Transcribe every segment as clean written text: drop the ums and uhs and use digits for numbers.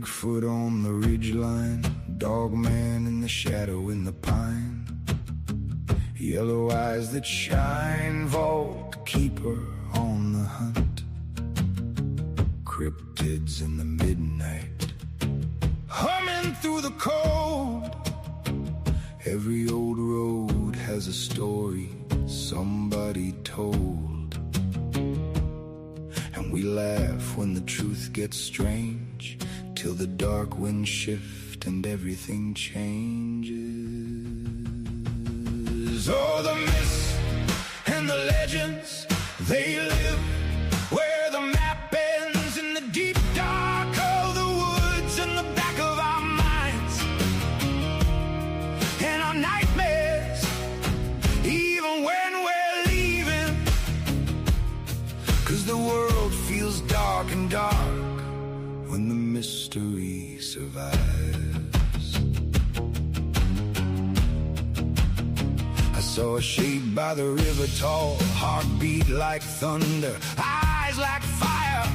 Bigfoot on the ridgeline, dogman in the shadow in the pine, yellow eyes that shine, vault keeper on the hunt, cryptids in the midnight, humming through the cold. Every old road has a story somebody told, and we laugh when the truth gets strange, till the dark winds shift and everything changes. Oh, the myths and the legends, they live where the map ends, in the deep dark of the woods, in the back of our minds and our nightmares, even when we're leaving, 'cause the world feels dark and dark when the mystery survives. I saw a shape by the river tall, heartbeat like thunder, eyes like fire,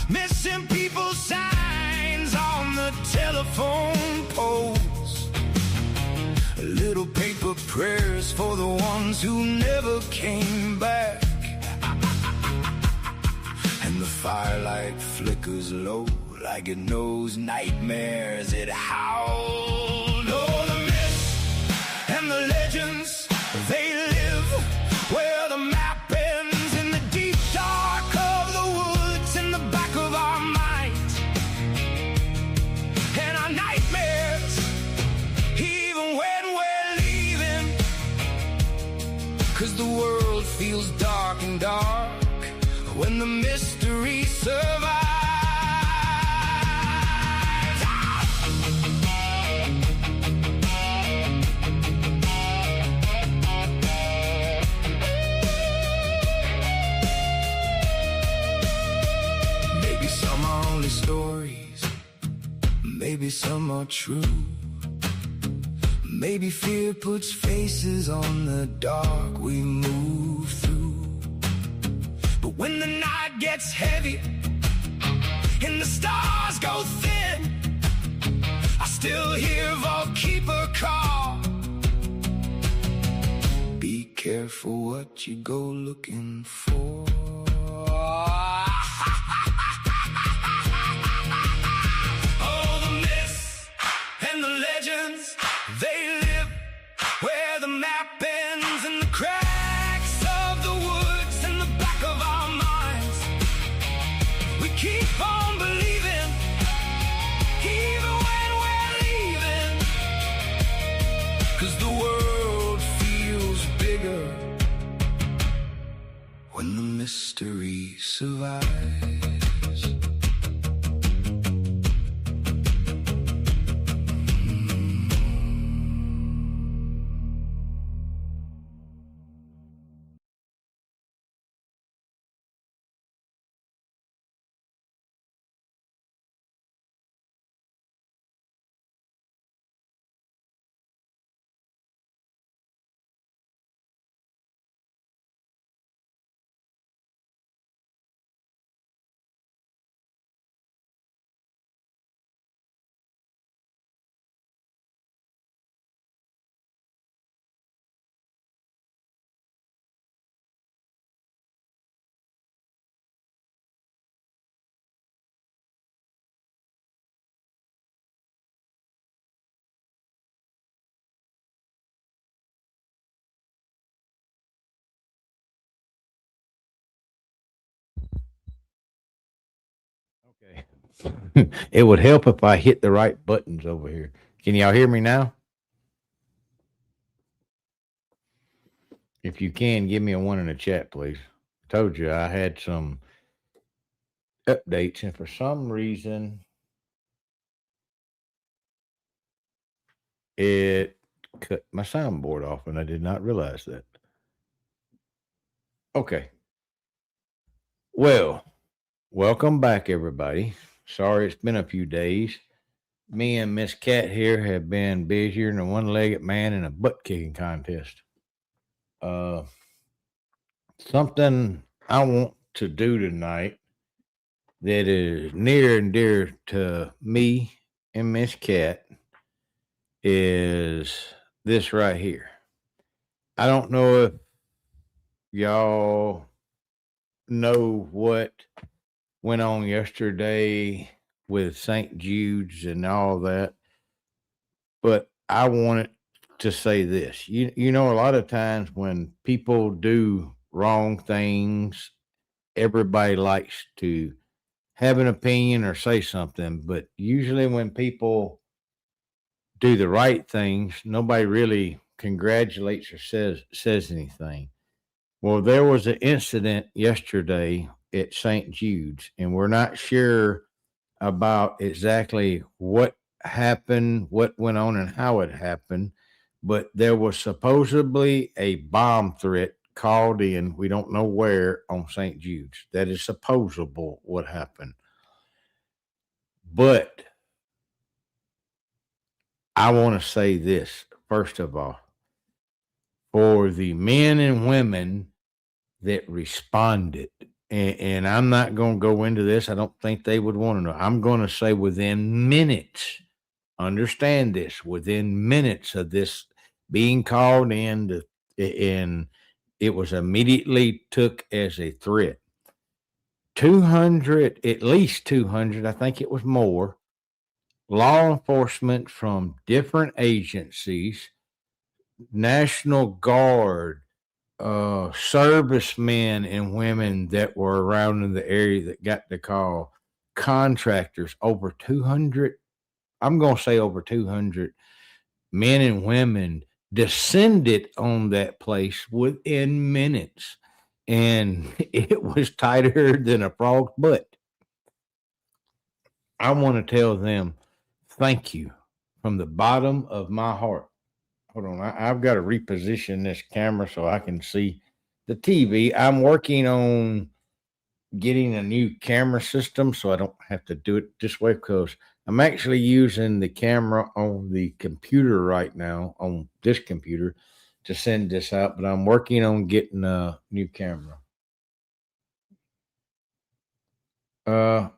missing people signs on the telephone poles, little paper prayers for the ones who never came back, and the firelight flickers low like it knows nightmares it howled. Oh, the myths and the legends, they live where the map ends, in the deep dark of the woods, in the back of our minds and our nightmares, even when we're leaving, 'cause the world feels dark and dark when the mystery survives. Maybe some are only stories, maybe some are true, maybe fear puts faces on the dark we move through. But when the night gets heavy and the stars go thin, I still hear Vault Keeper call. Be careful what you go looking for. Oh, the myths and the legends, they live where the map ends, in the cracks of the woods, in the back of our minds. We keep on believing, even when we're leaving, 'cause the world feels bigger when the mystery survives. Okay. It would help if I hit the right buttons over here. Can y'all hear me now? If you can, give me a one in the chat, please. Told you I had some updates, and for some reason, it cut my soundboard off, and I did not realize that. Okay. Well, welcome back, everybody. Sorry it's been a few days. Me and Miss Cat here have been busier than a one-legged man in a butt kicking contest. Uh, Something I want to do tonight that is near and dear to me and Miss Cat is this right here. I don't know if y'all know what went on yesterday with St. Jude's and all that, but I wanted to say this. You know, a lot of times when people do wrong things, everybody likes to have an opinion or say something, but usually when people do the right things, nobody really congratulates or says anything. Well, there was an incident yesterday at St. Jude's, and we're not sure about exactly what happened, what went on, and how it happened. But there was supposedly a bomb threat called in. We don't know where on St. Jude's. That is supposable what happened. But I want to say this first of all, for the men and women that responded. And I'm not going to go into this. I don't think they would want to know. I'm going to say within minutes, understand this, within minutes of this being called in, and it was immediately took as a threat. 200, at least 200, I think it was more, law enforcement from different agencies, National Guard, servicemen and women that were around in the area that got the call, contractors, over 200, I'm going to say over 200 men and women descended on that place within minutes. And it was tighter than a frog's butt. I want to tell them thank you from the bottom of my heart. Hold on, I've got to reposition this camera so I can see the TV. I'm working on getting a new camera system so I don't have to do it this way because I'm actually using the camera on the computer right now, on this computer, to send this out, but I'm working on getting a new camera. Uh,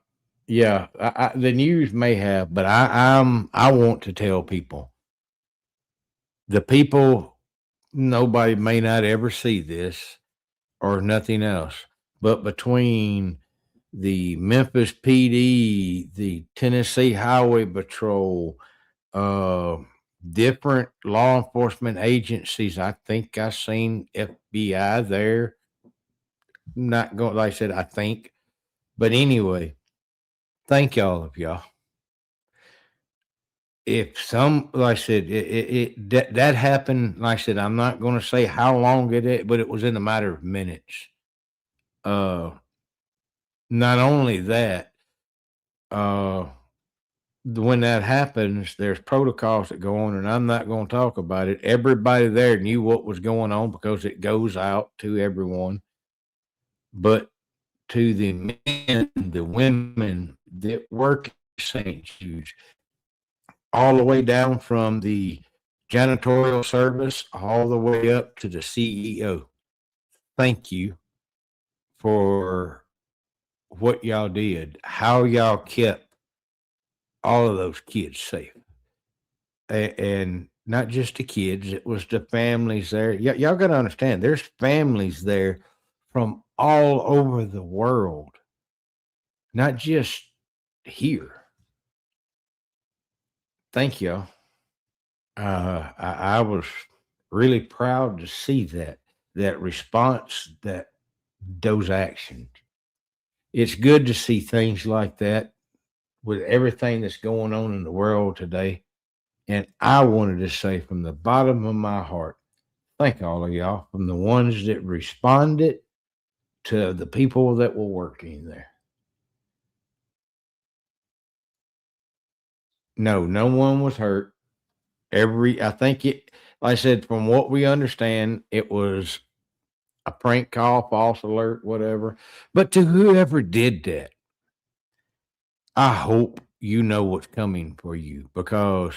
yeah, the news may have, but I want to tell people, the people, nobody may not ever see this or nothing else, but between the Memphis PD, the Tennessee Highway Patrol, uh, different law enforcement agencies. I think I seen FBI there. Not going, like I said, I think, but anyway, thank y'all of y'all. If some, like I said, that happened. Like I said, I'm not going to say how long but it was in a matter of minutes. Uh, Not only that, uh, when that happens, there's protocols that go on, and I'm not going to talk about it. Everybody there knew what was going on because it goes out to everyone. But to the men, the women that work at St. Jude's, all the way down from the janitorial service, all the way up to the CEO, thank you for what y'all did, how y'all kept all of those kids safe. And not just the kids, it was the families there. Y'all got to understand, there's families there from all over the world, not just here. Thank y'all. I was really proud to see that response, those actions. It's good to see things like that with everything that's going on in the world today. And I wanted to say from the bottom of my heart, thank all of y'all, from the ones that responded to the people that were working there. No, no one was hurt. I think like I said, from what we understand, it was a prank call, false alert, whatever. But to whoever did that, I hope you know what's coming for you because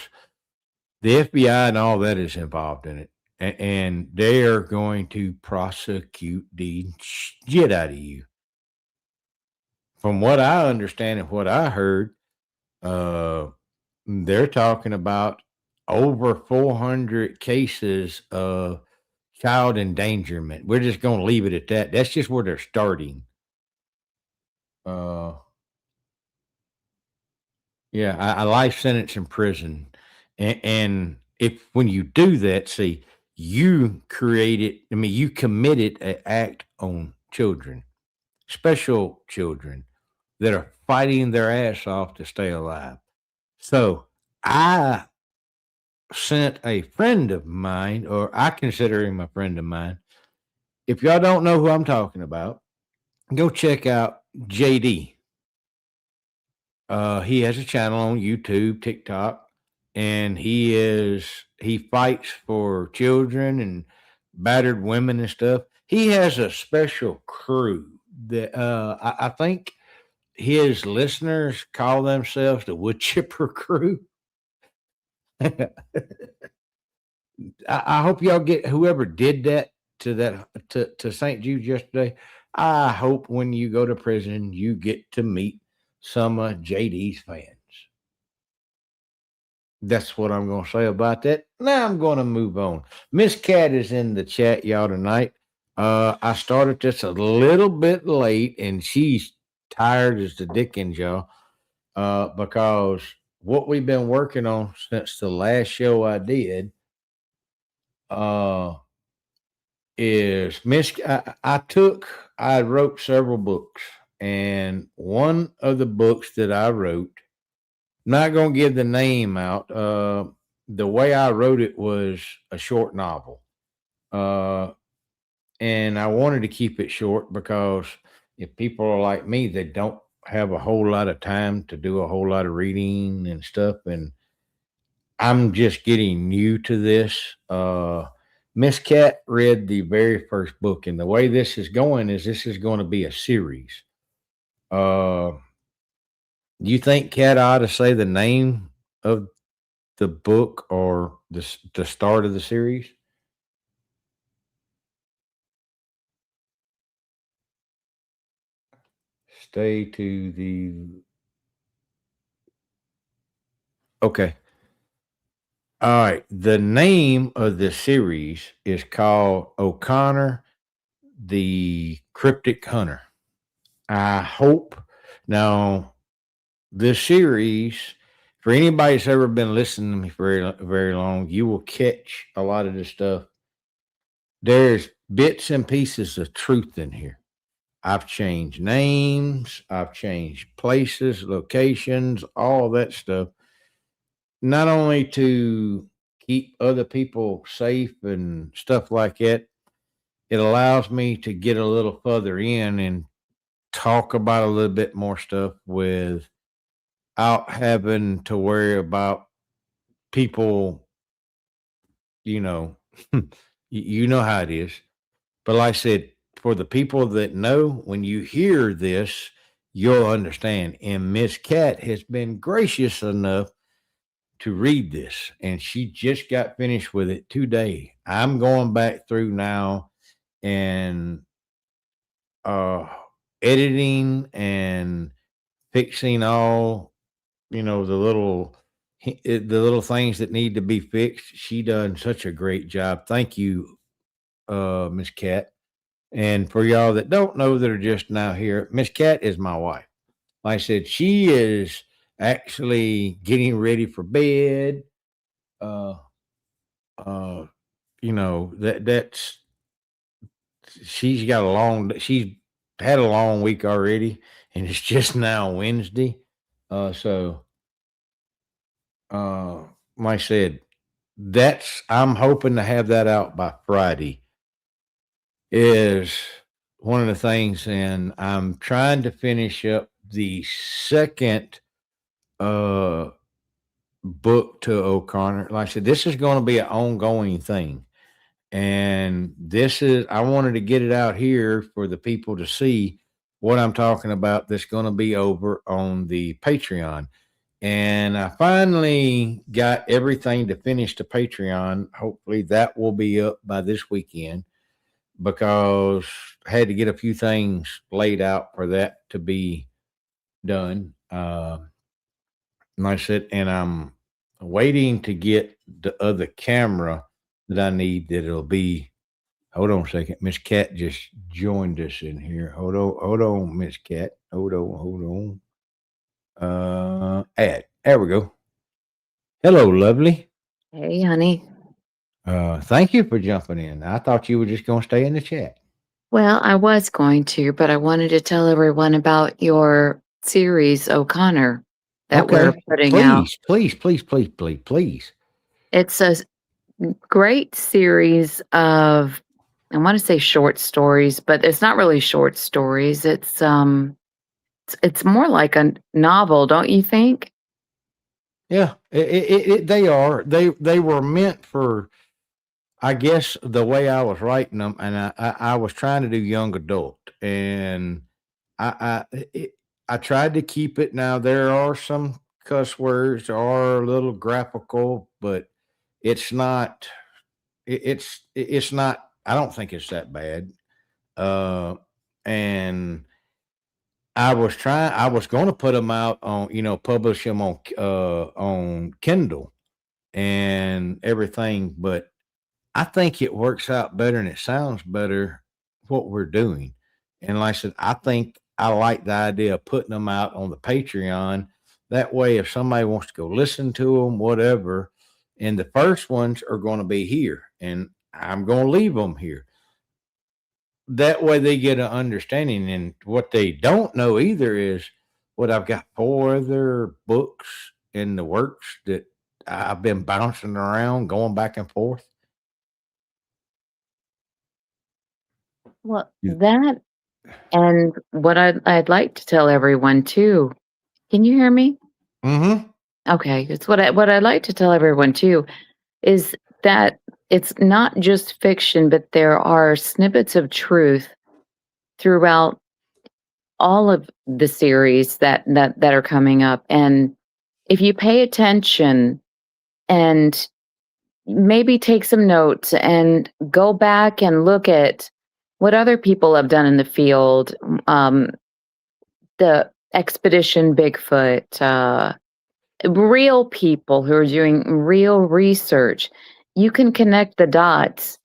the FBI and all that is involved in it. And they are going to prosecute the shit out of you. From what I understand and what I heard, uh, they're talking about over 400 cases of child endangerment. We're just going to leave it at that. That's just where they're starting. Uh, yeah, a life sentence in prison, and if when you do that, see, you created. I mean, you committed an act on children, special children that are fighting their ass off to stay alive. So I sent a friend of mine, or I consider him a friend of mine. If y'all don't know who I'm talking about, go check out JD. He has a channel on YouTube, TikTok, and he fights for children and battered women and stuff. He has a special crew that I think his listeners call themselves the wood chipper crew. I hope y'all get whoever did that to St. Jude yesterday. I hope when you go to prison, you get to meet some of JD's fans. That's what I'm going to say about that. Now I'm going to move on. Miss Cat is in the chat, y'all, tonight. I started this a little bit late, and she's tired as the dickens, y'all, because what we've been working on since the last show I did uh, is I wrote several books, and one of the books that I wrote, not going to give the name out. The way I wrote it was a short novel. Uh, and I wanted to keep it short because if people are like me, they don't have a whole lot of time to do a whole lot of reading and stuff. And I'm just getting new to this. Miss Cat read the very first book, and the way this is going is this is going to be a series. Do you think Cat ought to say the name of the book or the start of the series? Stay to the okay. All right. The name of the series is called O'Connor the Cryptic Hunter. I hope now this series, for anybody that's ever been listening to me for very long, you will catch a lot of this stuff. There's bits and pieces of truth in here. I've changed names, I've changed places, locations, all that stuff, not only to keep other people safe and stuff like that, it allows me to get a little further in and talk about a little bit more stuff without having to worry about people, you know, you know how it is. But like I said, for the people that know, when you hear this, you'll understand. And Miss Cat has been gracious enough to read this, and she just got finished with it today. I'm going back through now and uh editing and fixing all the little things that need to be fixed. She done such a great job. Thank you, Miss Cat. And for y'all that don't know that are just now here, Miss Cat is my wife. Like I said, she is actually getting ready for bed. Uh, uh, that's she's had a long week already, and it's just now Wednesday. So uh, like I said, that's I'm hoping to have that out by Friday. Is one of the things, and I'm trying to finish up the second uh book to O'Connor. Like I said, this is going to be an ongoing thing. And I wanted to get it out here for the people to see what I'm talking about. That's going to be over on the Patreon. And I finally got everything to finish the Patreon. Hopefully that will be up by this weekend because I had to get a few things laid out for that to be done. And I said, and I'm waiting to get the other camera that I need that it'll be. Hold on a second. Miss Cat just joined us in here. Hold on, Miss Cat. Hold on. Add. There we go. Hello, lovely. Hey, honey. Thank you for jumping in. I thought you were just going to stay in the chat. Well, I was going to, but I wanted to tell everyone about your series, O'Connor, that we're Okay. putting out. Please. It's a great series of, I want to say short stories, but it's not really short stories. It's more like a novel, don't you think? Yeah, they are. They were meant for, I guess, the way I was writing them, and I was trying to do young adult, and I tried to keep it. Now there are some cuss words, are a little graphical, but it's not. It's not. I don't think it's that bad. Uh, and I was going to put them out on, publish them on Kindle and everything, but I think it works out better and it sounds better what we're doing. And like I said, I think I like the idea of putting them out on the Patreon. That way, if somebody wants to go listen to them, whatever, and the first ones are going to be here, and I'm going to leave them here. That way, they get an understanding. And what they don't know either is what I've got 4 other books in the works that I've been bouncing around, going back and forth. Well, that and what I'd like to tell everyone too. Can you hear me? Mm-hmm. Okay, it's what I'd like to tell everyone too is that it's not just fiction, but there are snippets of truth throughout all of the series that are coming up. And if you pay attention and maybe take some notes and go back and look at what other people have done in the field, the expedition Bigfoot, real people who are doing real research, you can connect the dots.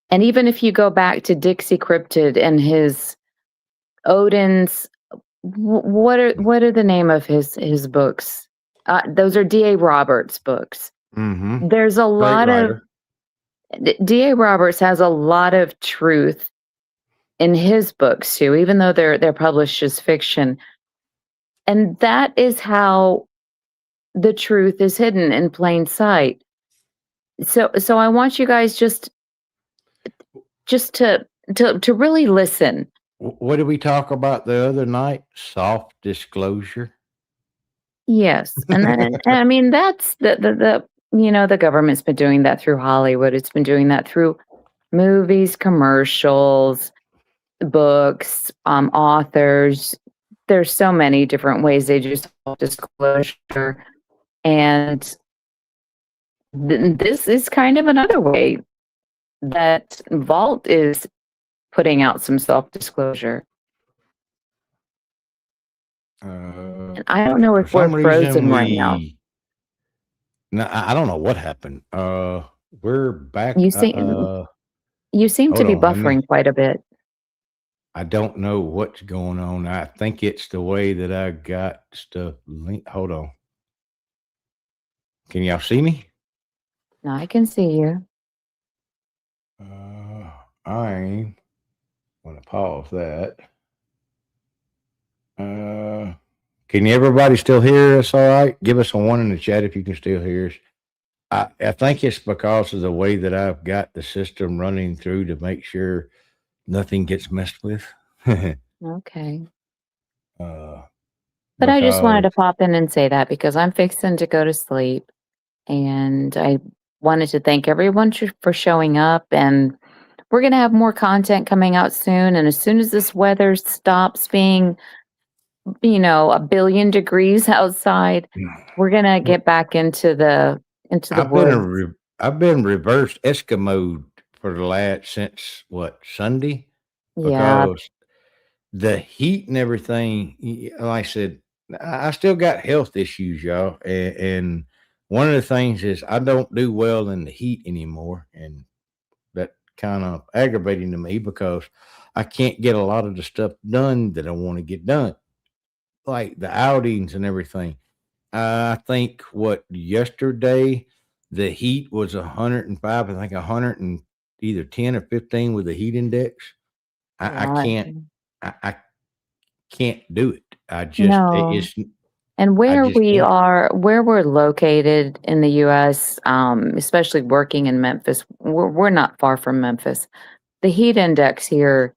And even if you go back to Dixie Cryptid and his Odin's, what are the name of his books? Those are D.A. Roberts books. Mm-hmm. There's a lot of D.A. Roberts has a lot of truth in his books too, even though they're published as fiction. And that is how the truth is hidden in plain sight. So I want you guys just to really listen. What did we talk about the other night? Soft disclosure. Yes, and I mean that's the the government's been doing that through Hollywood. It's been doing that through movies, commercials, books, authors. There's so many different ways they do self-disclosure, and this is kind of another way that Vault is putting out some self-disclosure. And I don't know if we're frozen right now. No, I don't know what happened. We're back. You seem to be buffering quite a bit. I don't know what's going on. I think it's the way that I got stuff linked. Hold on. Can y'all see me? No, I can see you. I'm going to pause that. Can everybody still hear us all right? Give us a 1 in the chat if you can still hear us. I think it's because of the way that I've got the system running through to make sure nothing gets messed with. Okay. But I just wanted to pop in and say that because I'm fixing to go to sleep. And I wanted to thank everyone for showing up. And we're going to have more content coming out soon. And as soon as this weather stops being, 1,000,000,000 degrees outside, we're going to get back into the woods. I've been reverse Eskimo for the last since Sunday? Yeah. Because the heat and everything, like I said, I still got health issues, y'all, and one of the things is I don't do well in the heat anymore, and that kind of aggravating to me because I can't get a lot of the stuff done that I want to get done, like the outings and everything. I think what yesterday the heat was 105. I think 100 and either 10 or 15 with the heat index. I Yeah. can't. I can't do it. No. It's And I where just we can't. are, where we're located in the US, especially working in Memphis, we're not far from Memphis. The heat index here,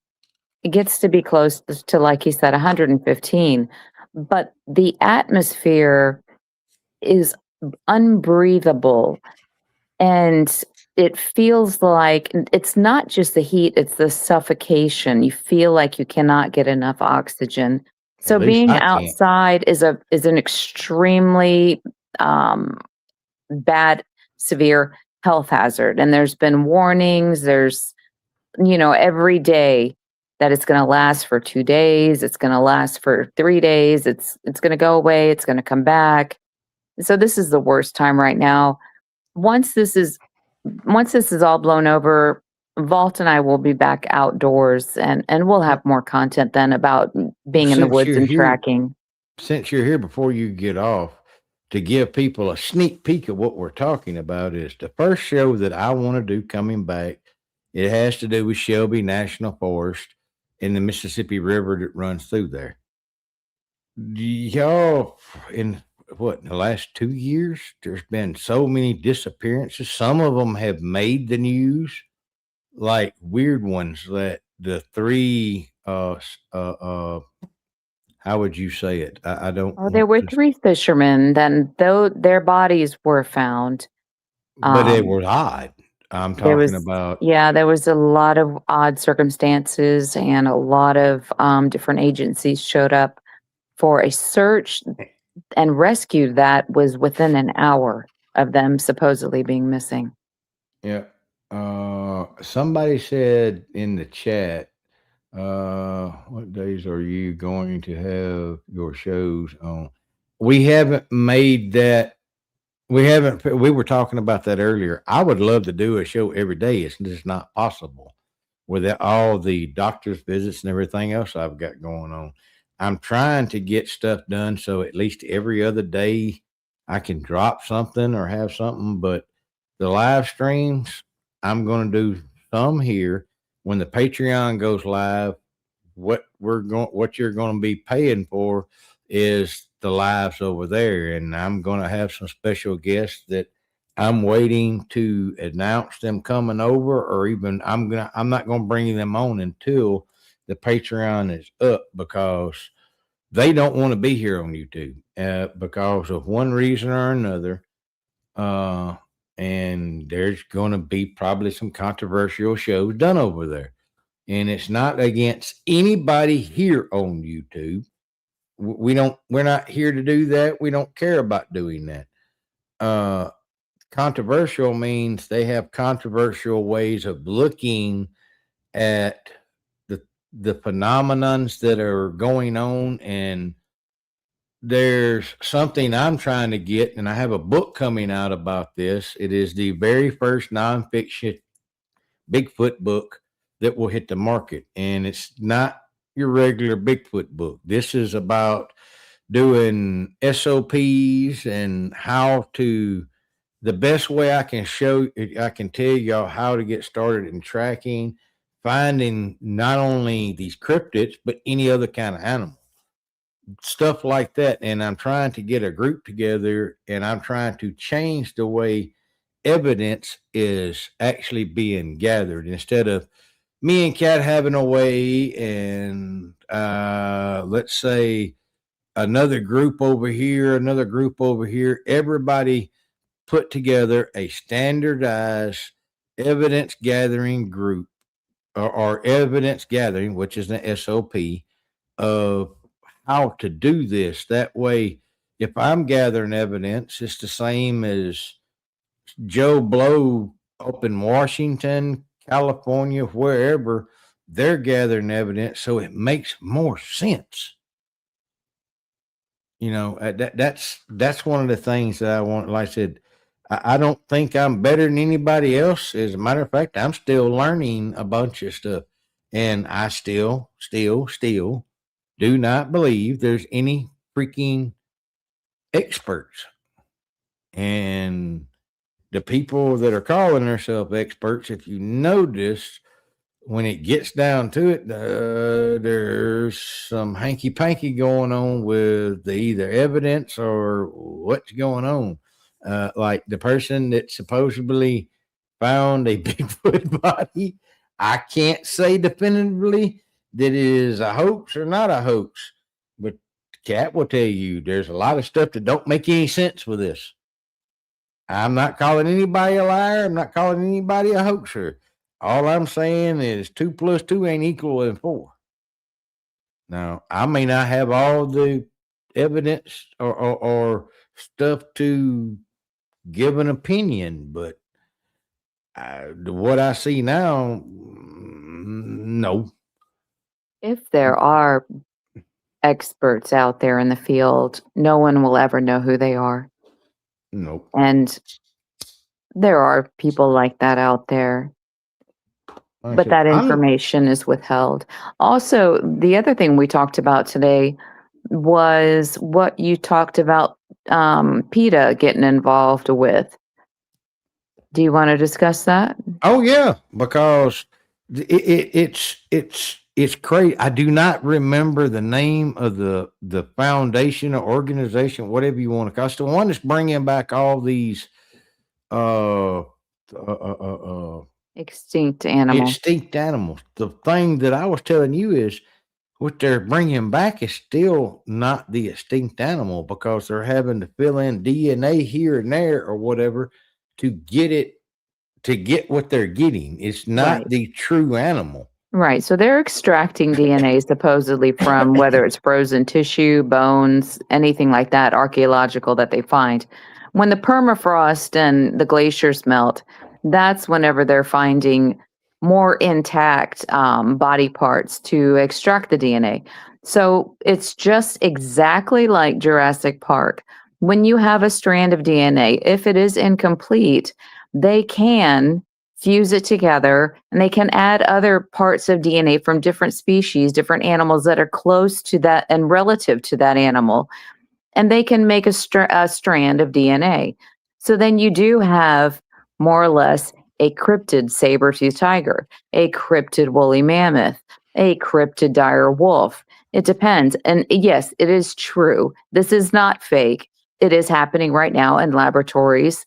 it gets to be close to, like you said, 115, but the atmosphere is unbreathable. And it feels like it's not just the heat, it's the suffocation. You feel like you cannot get enough oxygen. At So least being I can't. outside is an extremely um, bad, severe health hazard. And there's been warnings. There's every day that it's going to last for 2 days. It's going to last for 3 days. It's going to go away. It's going to come back. So this is the worst time right now. Once this is once this is all blown over, Vault and I will be back outdoors, and we'll Well, have more content then about being in the since woods you're and here, tracking. before you get off, to give people a sneak peek of what we're talking about is the first show that I want to do coming back. It has to do with Shelby National Forest and the Mississippi River that runs through there. Y'all, in what, in the last 2 years, there's been so many disappearances. Some of them have made the news, like weird ones that the three, how would you say it? I don't Oh, there want were to, 3 fishermen, then though their bodies were found. but it Um, was odd. I'm there talking was about, yeah, there was a lot of odd circumstances, and a lot of, different agencies showed up for a search and rescue that was within an hour of them supposedly being missing. yeah. Somebody said in the chat, what days are you going to have your shows on? We haven't made that. We haven't. We were talking about that earlier. I would love to do a show every day. It's just not possible with all the doctor's visits and everything else I've got going on. I'm trying to get stuff done so at least every other day I can drop something or have something. But the live streams, I'm going to do some here. When the Patreon goes live, what you're going to be paying for is the lives over there, and I'm going to have some special guests that I'm waiting to announce them coming over, or even I'm not going to bring them on until the Patreon is up, because they don't want to be here on YouTube because of one reason or another. uh and there's going to be probably some controversial shows done over there, and it's not against anybody here on YouTube. We're not here to do that. We don't care about doing that. Uh, Controversial means they have controversial ways of looking at the the phenomenons that are going on, and there's something I'm trying to get, and I have a book coming out about this. It is the very first nonfiction Bigfoot book that will hit the market. And it's not your regular Bigfoot book. This is about doing SOPs and how to, the best way I can tell y'all how to get started in tracking, finding not only these cryptids, but any other kind of animal, stuff like that. And I'm trying to get a group together, and I'm trying to change the way evidence is actually being gathered, instead of me and Kat having a way, and let's say another group over here, everybody put together a standardized evidence gathering group, or evidence gathering, which is an SOP of how to do this. That way, if I'm gathering evidence, it's the same as Joe Blow up in Washington, California, wherever, they're gathering evidence, so it makes more sense. That's one of the things that I want. Like I said, I don't think I'm better than anybody else. As a matter of fact, I'm still learning a bunch of stuff, and I still do not believe there's any freaking experts. And the people that are calling themselves experts, if you notice, when it gets down to it, there's some hanky panky going on with the either evidence or what's going on. Like the person that supposedly found a Bigfoot body, I can't say definitively that it is a hoax or not a hoax, but Cat will tell you there's a lot of stuff that don't make any sense with this. I'm not calling anybody a liar. I'm not calling anybody a hoaxer. All I'm saying is 2 plus 2 ain't equal than 4. Now, I may not have all the evidence or stuff to give an opinion, but what I see now, no. If there are experts out there in the field, no one will ever know who they are. Nope. And there are people like that out there, Like I but said, that information is withheld. Also, the other thing we talked about today was what you talked about PETA getting involved with. Do you want to discuss that? Oh yeah, because it's crazy. I do not remember the name of the foundation or organization, whatever you want to call it. It's the one that's bringing back all these uh, uh, Extinct animals. extinct animals. The thing that I was telling you is what they're bringing back is still not the extinct animal because they're having to fill in DNA here and there or whatever to get what they're getting. It's not Right. the true animal. Right. So they're extracting DNA supposedly from whether it's frozen tissue, bones, anything like that, archaeological that they find. When the permafrost and the glaciers melt, that's whenever they're finding more intact body parts to extract the DNA. So it's just exactly like Jurassic Park. When you have a strand of DNA, if it is incomplete, they can fuse it together and they can add other parts of DNA from different species, different animals that are close to that and relative to that animal. And they can make a strand of DNA. So then you do have more or less a cryptid saber-toothed tiger, a cryptid woolly mammoth, a cryptid dire wolf. It depends. And yes, it is true. This is not fake. It is happening right now in laboratories.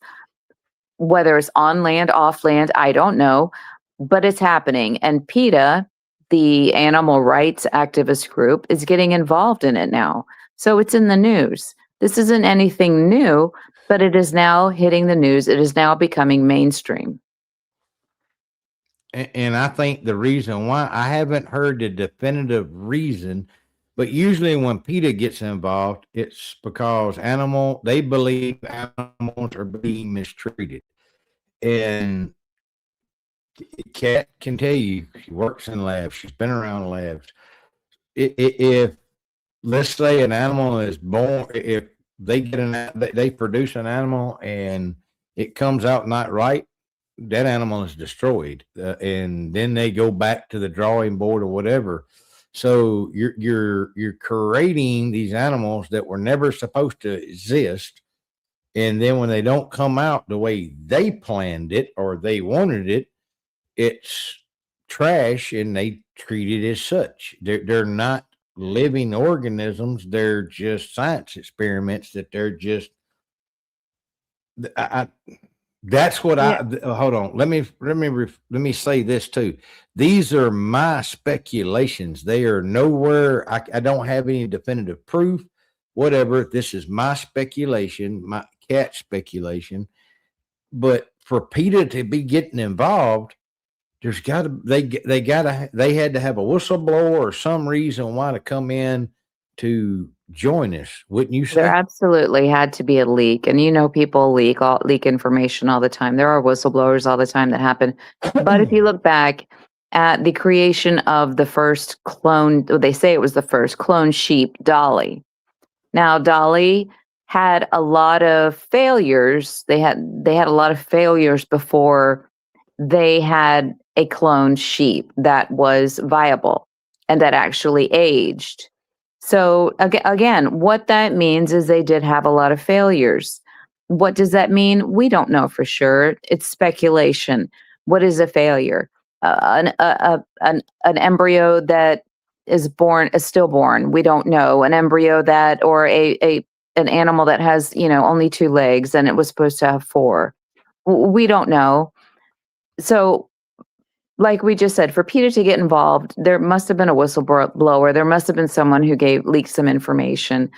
Whether it's on land, off land, I don't know, but it's happening. And PETA, the animal rights activist group, is getting involved in it now. So it's in the news. This isn't anything new, but it is now hitting the news. It is now becoming mainstream. And I think the reason why I haven't heard the definitive reason, but usually when PETA gets involved, it's because they believe animals are being mistreated. And Kat can tell you, she works in labs. She's been around labs. If let's say an animal is born, if they produce an animal and it comes out not right, that animal is destroyed, and then they go back to the drawing board or whatever. So you're creating these animals that were never supposed to exist, and then when they don't come out the way they planned it or they wanted it, it's trash, and they treat it as such. They're not living organisms. They're just science experiments that they're just. That's what hold on. Let me say this too. These are my speculations. They are nowhere. I don't have any definitive proof. Whatever. This is my speculation, my cat speculation. But for PETA to be getting involved, there's got to they had to have a whistleblower or some reason why to come in to join us, wouldn't you say? There absolutely had to be a leak, and people leak information all the time. There are whistleblowers all the time that happen. But if you look back at the creation of the first clone, they say it was the first clone sheep, Dolly. Now, Dolly had a lot of failures. They had a lot of failures before they had a cloned sheep that was viable and that actually aged. So again, what that means is they did have a lot of failures. What does that mean? We don't know for sure. It's speculation. What is a failure? An embryo that is stillborn. We don't know. An embryo that, or an animal that has, only 2 legs and it was supposed to have 4. We don't know. So, like we just said, for PETA to get involved, there must have been a whistleblower. There must have been someone who leaked some information.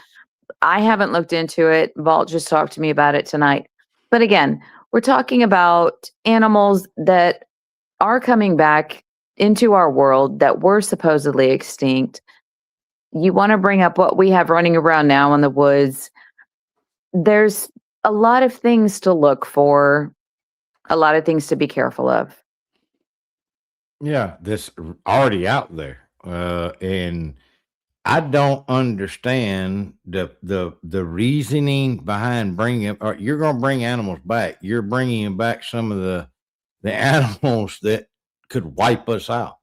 I haven't looked into it. Vault just talked to me about it tonight. But again, we're talking about animals that are coming back into our world that were supposedly extinct. You want to bring up what we have running around now in the woods. There's a lot of things to look for, a lot of things to be careful of. Yeah, this already out there, and I don't understand the reasoning behind bringing. Or you're going to bring animals back. You're bringing back some of the animals that could wipe us out.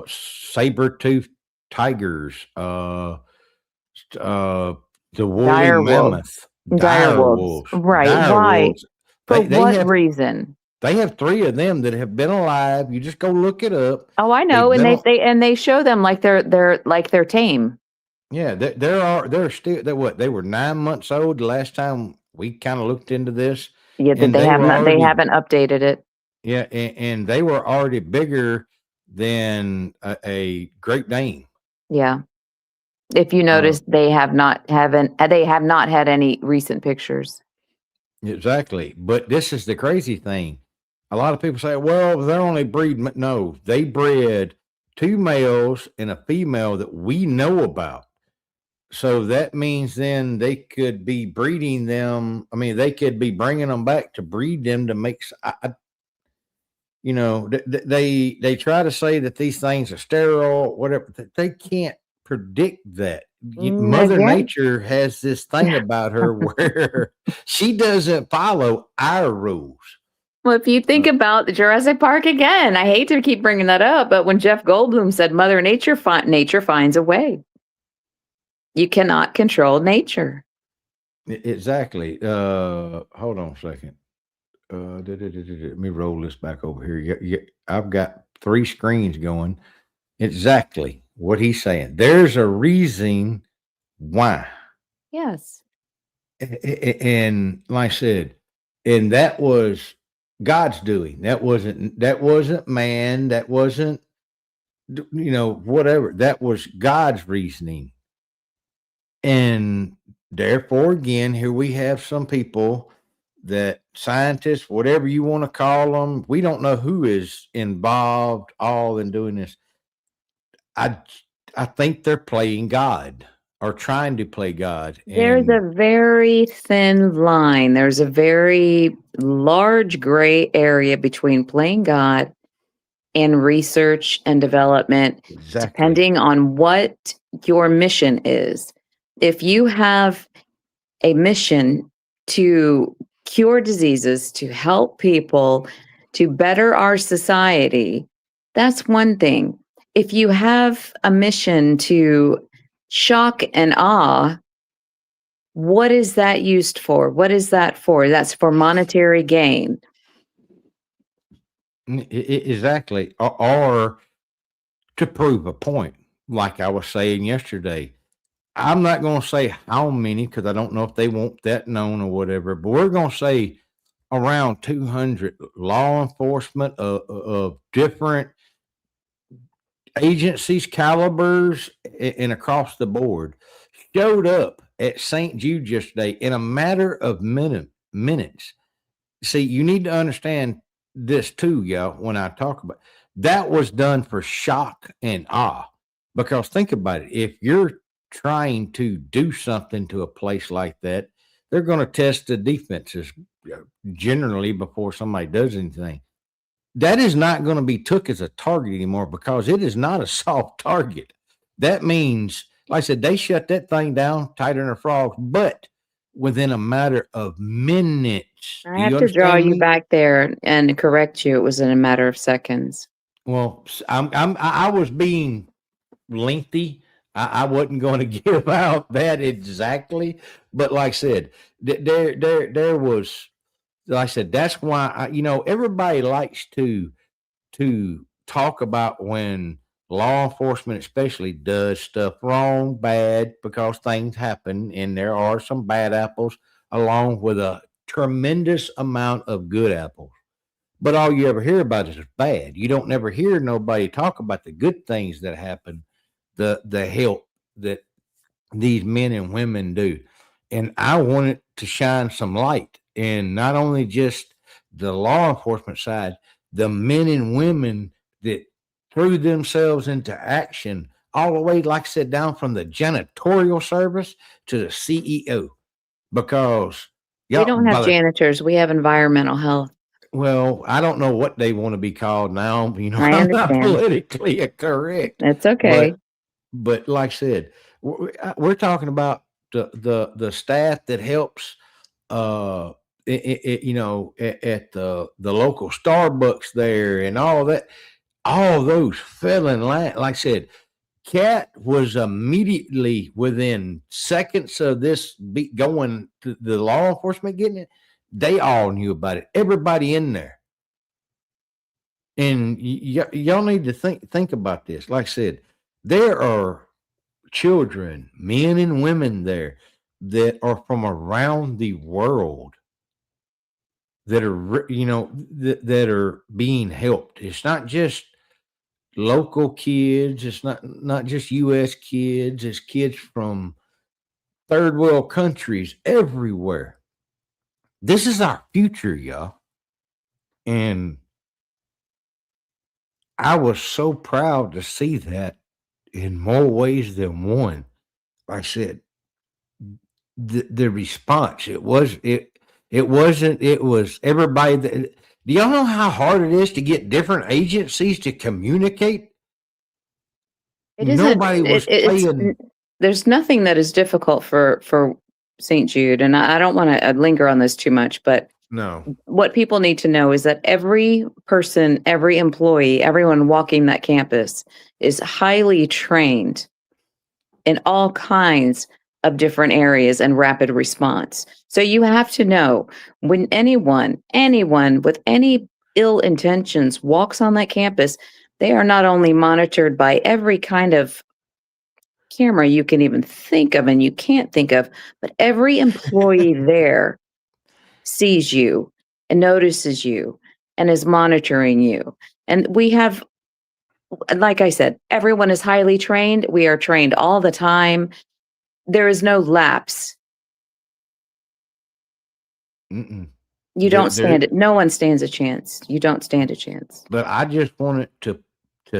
Saber-toothed tigers. The woolly Dire wolves. mammoth. Dire wolves. Right. Dire Why? wolves. For They what reason? They have 3 of them that have been alive. You just go look it up. Oh, I know, They've and been they show them like they're tame. Yeah, they're still they were 9 months old the last time we kind of looked into this, Yeah, and they already haven't updated it. yeah, and they were already bigger than a Great Dane. Yeah. If you notice, they have not had any recent pictures. Exactly, but this is the crazy thing. A lot of people say, "Well, they're only breeding." No, they bred 2 males and a female that we know about. So that means then they could be breeding them. I mean, they could be bringing them back to breed them to make. They try to say that these things are sterile, whatever. They can't predict that. Mother Again, Nature has this thing about her where she doesn't follow our rules. well, if you think about the Jurassic Park again, I hate to keep bringing that up, but when Jeff Goldblum said Mother Nature finds a way. You cannot control nature. Exactly. Hold on a second. Let me roll this back over here. I've got 3 screens going. Exactly what he's saying. There's a reason why. Yes. And like I said, and that was God's doing. That wasn't man. That wasn't whatever. That was God's reasoning. And therefore, again, here we have some people that scientists, whatever you want to call them, we don't know who is involved all in doing this. I think they're playing God or trying to play God. There's a very thin line. There's a very large gray area between playing God and research and development, depending on what your mission is. If you have a mission to cure diseases, to help people, to better our society, that's one thing. If you have a mission to shock and awe, what is that used for? What is that for? That's for monetary gain. Exactly. Or to prove a point, like I was saying yesterday. I'm not going to say how many because I don't know if they want that known or whatever, but we're going to say around 200 law enforcement of different agencies, calibers, and across the board showed up at St. Jude yesterday in a matter of minutes. See, you need to understand this too, y'all, when I talk about that was done for shock and awe. Because think about it. If you're trying to do something to a place like that, they're going to test the defenses generally before somebody does anything. That is not going to be took as a target anymore because it is not a soft target. That means like I said, they shut that thing down tighter than a frog, but within a matter of minutes. I Do have you to draw understand you me? back there and correct you. It was in a matter of seconds. Well, I was being lengthy. I wasn't going to give out that exactly, but like I said, there was. Like I said, that's why everybody likes to talk about when law enforcement, especially, does stuff wrong, bad, because things happen, and there are some bad apples along with a tremendous amount of good apples. But all you ever hear about is bad. You don't never hear nobody talk about the good things that happen, the help that these men and women do. And I wanted to shine some light in not only just the law enforcement side, the men and women that threw themselves into action all the way, like I said, down from the janitorial service to the CEO. Because We y'all, don't have janitors. We have environmental health. well, I don't know what they want to be called now. I I'm not understand. politically correct, It's okay. but like I said, we're talking about the staff that helps, uh, at the local Starbucks there and all that. All those fell in line. Like I said, Cat was immediately within seconds of this going to the law enforcement getting it. They all knew about it. Everybody in there. And y'all need to think about this. Like I said, there are children, men and women there that are from around the world that are that are being helped. It's not just local kids. It's not just U.S. kids. It's kids from third world countries everywhere. This is our future, y'all. And I was so proud to see that in more ways than one. Like I said, the response, it was everybody that, do y'all know how hard it is to get different agencies to communicate? It isn't. Nobody was playing. There's nothing that is difficult for St. Jude, and I don't want to linger on this too much, but No. what people need to know is that every person, every employee, everyone walking that campus is highly trained in all kinds of different areas and rapid response. So you have to know when anyone with any ill intentions walks on that campus, they are not only monitored by every kind of camera you can even think of and you can't think of, but every employee there sees you and notices you and is monitoring you. And we have, like I said, everyone is highly trained. We are trained all the time. There is no lapse. Mm-mm. You There, don't there, stand it. No one stands a chance. You don't stand a chance. but I just wanted to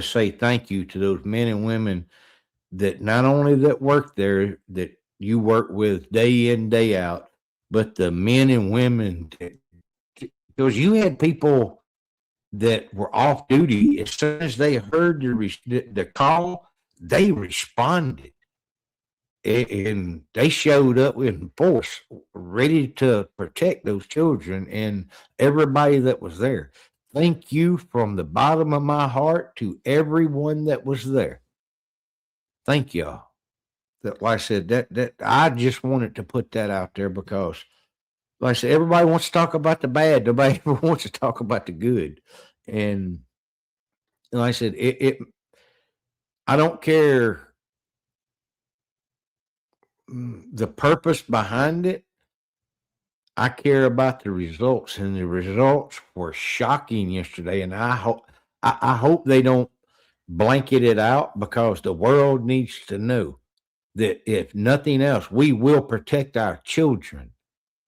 say thank you to those men and women that not only that work there, that you work with day in, day out, but the men and women that, because you had people that were off duty. As soon as they heard the call, they responded, and they showed up in force, ready to protect those children and everybody that was there. Thank you from the bottom of my heart to everyone that was there. Thank y'all. That, like I said, that I just wanted to put that out there because, like I said, everybody wants to talk about the bad. Nobody ever wants to talk about the good. And like I said, I don't care, the purpose behind it. I care about the results, and the results were shocking yesterday. And I hope they don't blanket it out, because the world needs to know that if nothing else, we will protect our children,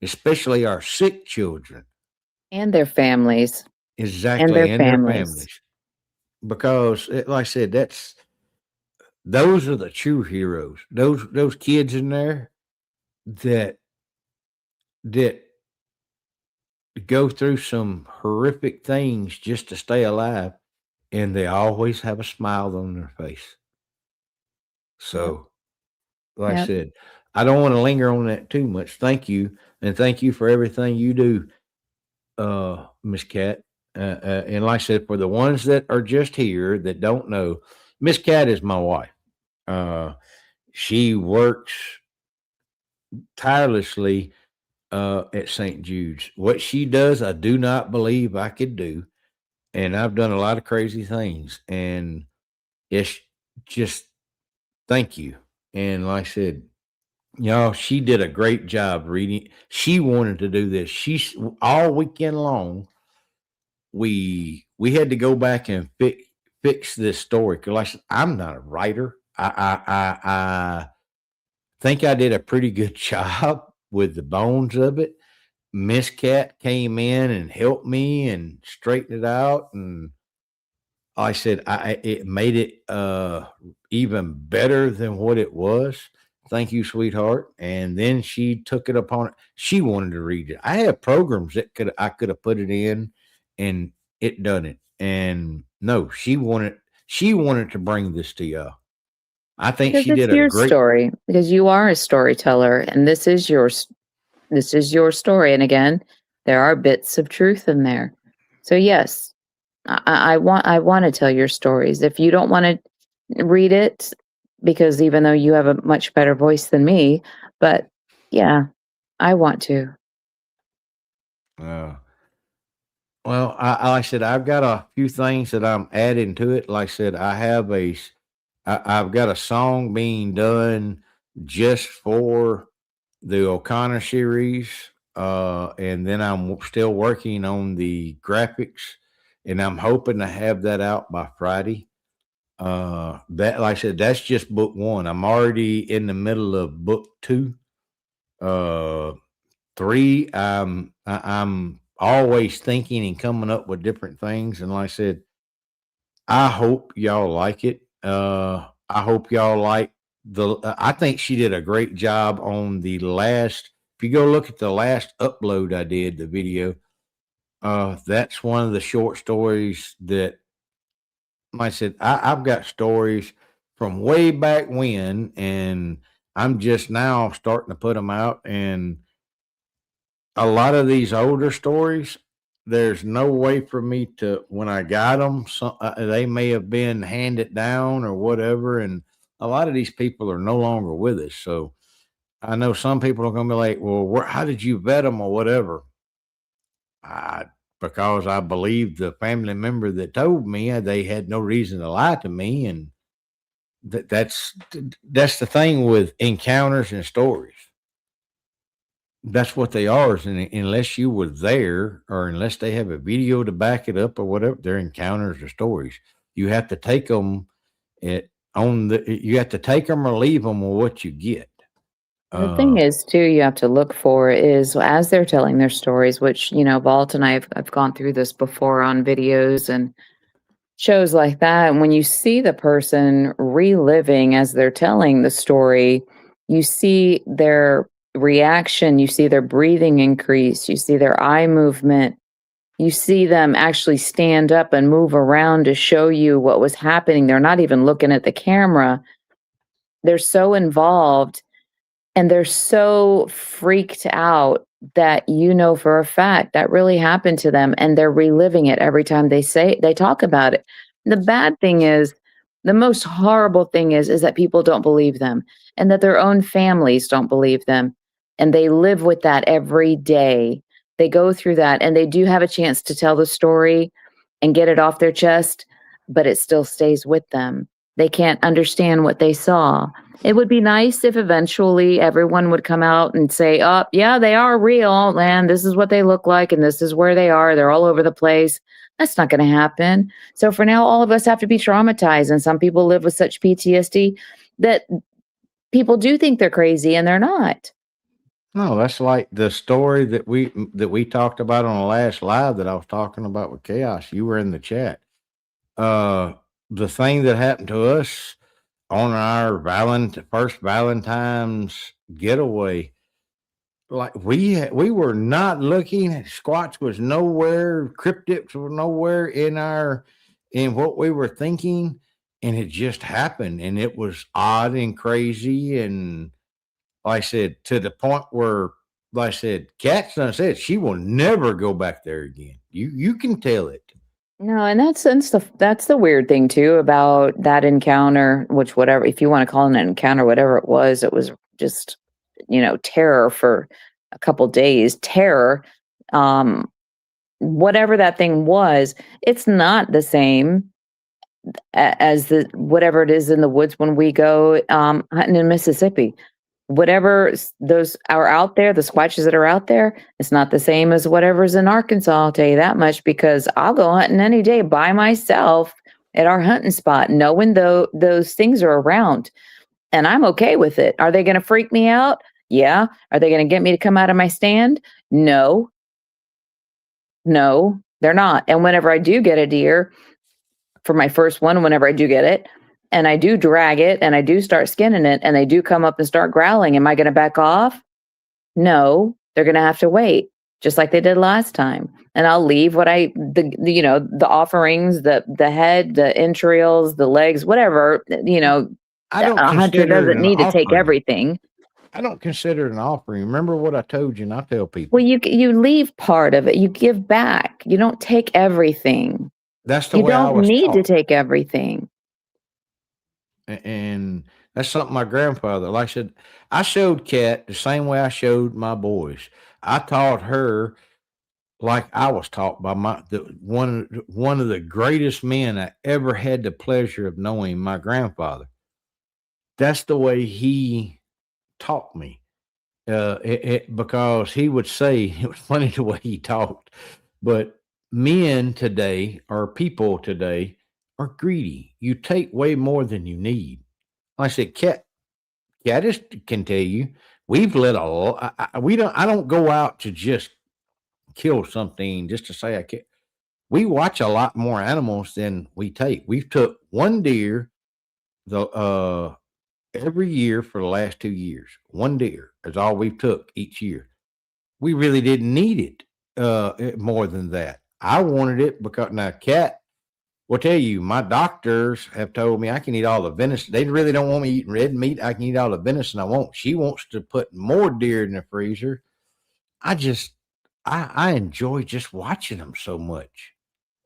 especially our sick children. And their families. And Exactly, their and their families. families. Because, like I said, those are the true heroes. Those kids in there that that go through some horrific things just to stay alive, and they always have a smile on their face. Yep. So like I Yep. said, I don't want to linger on that too much. Thank you, and thank you for everything you do, Miss Cat. And like I said, for the ones that are just here that don't know, Miss Cat is my wife. Uh, she works tirelessly at St. Jude's. What she does, I do not believe I could do, and I've done a lot of crazy things. And it's just thank you. And like I said, y'all, she did a great job reading. She wanted to do this. She's all weekend long. We had to go back and fix this story because like I said, I'm not a writer. I think I did a pretty good job with the bones of it. Miss Cat came in and helped me and straightened it out, and I said it made it even better than what it was. Thank you, sweetheart. And then she took it upon it. She wanted to read it. I have programs that I could have put it in and it done it. And no, she wanted to bring this to y'all. I think Because she it's did a your great. story, because you are a storyteller, and this is your story. And again, there are bits of truth in there. So yes, I want to tell your stories. If you don't want to read it, because even though you have a much better voice than me, but yeah, I want to. Uh, well, like I said, I've got a few things that I'm adding to it. Like I said, I've got a song being done just for the O'Connor series, and then I'm still working on the graphics, and I'm hoping to have that out by Friday. That, like I said, that's just book one. I'm already in the middle of book two. Uh, three, I'm always thinking and coming up with different things, and like I said, I hope y'all like it. I hope y'all like I think she did a great job on the last. If you go look at the last upload I did, the video, that's one of the short stories that, like I said, I've got stories from way back when, and I'm just now starting to put them out. And a lot of these older stories, there's no way for me to when I got them. They may have been handed down or whatever, and a lot of these people are no longer with us. So I know some people are going to be like, "Well, how did you vet them or whatever?" I Because I believed the family member that told me they had no reason to lie to me, and that's the thing with encounters and stories. That's what they are. Unless you were there or unless they have a video to back it up or whatever, they're encounters or stories. You have to take them you have to take them or leave them with what you get. The thing Uh, is, too, you have to look for is as they're telling their stories, which, Walt and I've gone through this before on videos and shows like that. And when you see the person reliving as they're telling the story, you see their reaction, you see their breathing increase, you see their eye movement, you see them actually stand up and move around to show you what was happening. They're not even looking at the camera. They're so involved and they're so freaked out that for a fact that really happened to them and they're reliving it every time they talk about it. The bad thing is, the most horrible thing is that people don't believe them and that their own families don't believe them and they live with that every day. They go through that and they do have a chance to tell the story and get it off their chest, but it still stays with them. They can't understand what they saw. It would be nice if eventually everyone would come out and say, "Oh, yeah, they are real, and this is what they look like, and this is where they are. They're all over the place." That's not going to happen. So for now, all of us have to be traumatized, and some people live with such PTSD that people do think they're crazy, and they're not. no, that's like the story that we talked about on the last live that I was talking about with Chaos. You were in the chat. Uh, the thing that happened to us on our first Valentine's getaway, like we were not looking. Squatch was nowhere. Cryptids were nowhere in what we were thinking. and it just happened, and it was odd and crazy, and like I said, to the point where, like I said, Kat's done said she will never go back there again. You can tell it. No, and that's the weird thing too about that encounter, which whatever, if you want to call it an encounter, whatever it was just, terror for a couple days, terror. Um, Whatever that thing was, it's not the same as the whatever it is in the woods when we go hunting in Mississippi. Whatever those are out there, the squatches that are out there, it's not the same as whatever's in Arkansas. I'll tell you that much, because I'll go hunting any day by myself at our hunting spot, knowing those things are around, and I'm okay with it. Are they going to freak me out? Yeah. Are they going to get me to come out of my stand? No, no, they're not. And whenever I do get a deer, for my first one, whenever I do get it, and I do drag it and I do start skinning it and they do come up and start growling, am I going to back off? No, they're going to have to wait, just like they did last time. And I'll leave the offerings, the head, the entrails, the legs, whatever, I don't a hunter consider it doesn't an need to take offering. everything. I don't consider it an offering. Remember what I told you, and I tell people. Well, you leave part of it. You give back. You don't take everything. That's the You way I don't was need to taught. take everything. And that's something my grandfather, like I said, I showed Kat the same way I showed my boys. I taught her like I was taught by one of the greatest men I ever had the pleasure of knowing, my grandfather. That's the way he taught me. Because he would say, it was funny the way he talked, but men today, or people today, are greedy. You take way more than you need. Like I said, Cat just can tell you, we've let a lot. I don't go out to just kill something just to say I can. We watch a lot more animals than we take. We've took one deer the every year for the last 2 years. One deer is all we've took each year. We really didn't need it more than that. I wanted it because now Cat will tell you, my doctors have told me I can eat all the venison. They really don't want me eating red meat. I can eat all the venison I want. She wants to put more deer in the freezer. I just, I enjoy just watching them so much.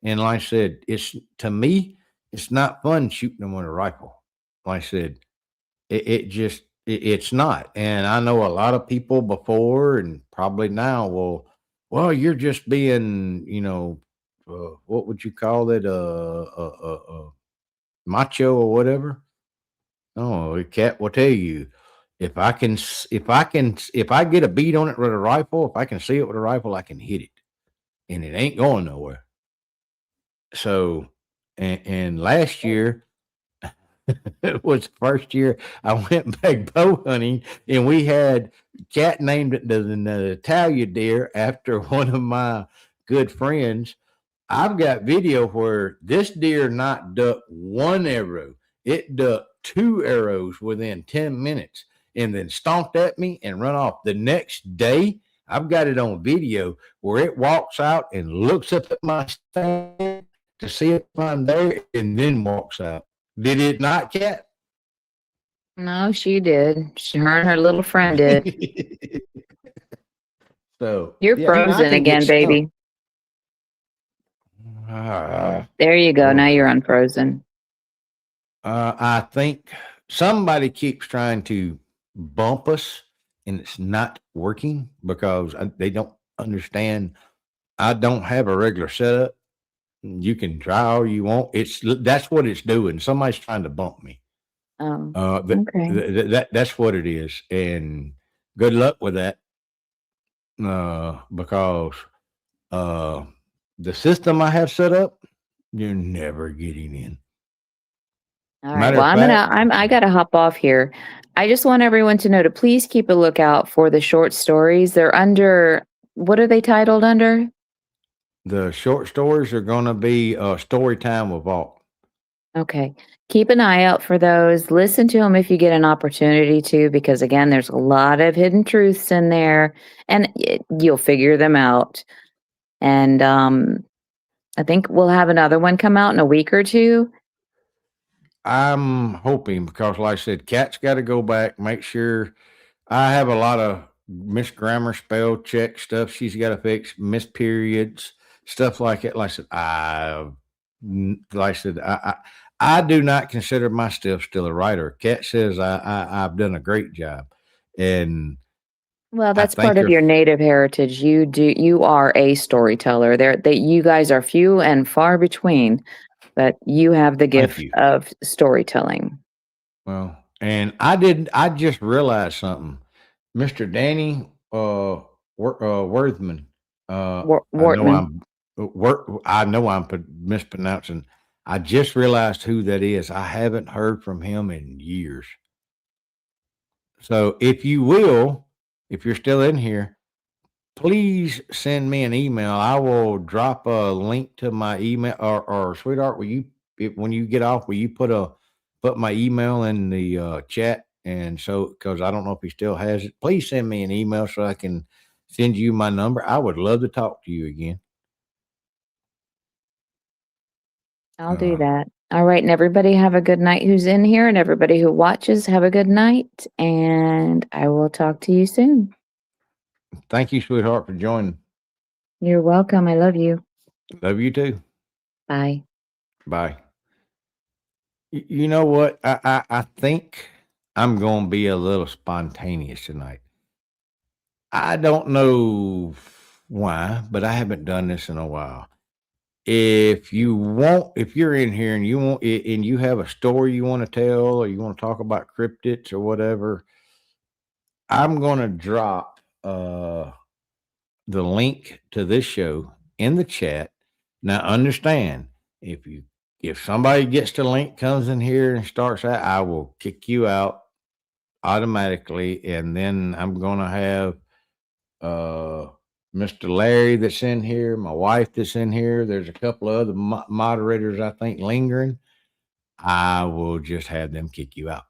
And like I said, it's to me, it's not fun shooting them with a rifle. Like I said, it's not. And I know a lot of people before and probably now will, well, you're just being, what would you call it? Macho or whatever. Oh, a cat will tell you, if I get a bead on it with a rifle, if I can see it with a rifle, I can hit it, and it ain't going nowhere. So, and last year, it was the first year I went back bow hunting, and we had Cat named it the Natalia deer after one of my good friends. I've got video where this deer not ducked one arrow. It ducked two arrows within 10 minutes and then stomped at me and run off. The next day, I've got it on video where it walks out and looks up at my stand to see if I'm there and then walks out. Did it not, Cat? No, she did. Her and her little friend did. So You're yeah, I mean, I frozen can get again, stuff. baby. There you go. Now you're unfrozen. I think somebody keeps trying to bump us, and it's not working because they don't understand. I don't have a regular setup. You can try all you want. That's what it's doing. Somebody's trying to bump me. Oh, Okay. That's what it is, and good luck with that. Because uh, the system I have set up, you're never getting in. all right. Matter Well, of fact, I gotta hop off here. I just want everyone to know to please keep a lookout for the short stories. They're under, what are they titled under? the short stories are going to be story time with Vault. Okay. Keep an eye out for those. Listen to them if you get an opportunity to, because again, there's a lot of hidden truths in there, and you'll figure them out. And I think we'll have another one come out in a week or two. I'm hoping because, like I said, Kat's got to go back, make sure. I have a lot of misgrammar, spell check stuff she's got to fix, miss periods, stuff like it. Like I said, I do not consider myself still a writer. Kat says I've done a great job, and Well, I that's part thank of her. your native heritage. You are a storyteller. That you guys are few and far between, but you have the Thank gift you. of storytelling. Well, and I just realized something. Mr. Danny Worthman. I know Wortman. I know I'm mispronouncing. I just realized who that is. I haven't heard from him in years. So if you will, if you're still in here, please send me an email. I will drop a link to my email or sweetheart, will you when you get off, will you put my email in the chat? And so because I don't know if he still has it, please send me an email so I can send you my number. I would love to talk to you again. I'll do that. All right, and everybody have a good night who's in here, and everybody who watches, have a good night, and I will talk to you soon. Thank you, sweetheart, for joining. You're welcome. I love you. Love you too. Bye. Bye. You know what? I think I'm going to be a little spontaneous tonight. I don't know why, but I haven't done this in a while. If you're in here and and you have a story you want to tell or you want to talk about cryptids or whatever, I'm going to drop the link to this show in the chat. Now, understand if you if somebody gets the link, comes in here and starts that, I will kick you out automatically, and then I'm going to have uh, Mr. Larry that's in here, my wife that's in here. There's a couple of other moderators I think lingering. I will just have them kick you out.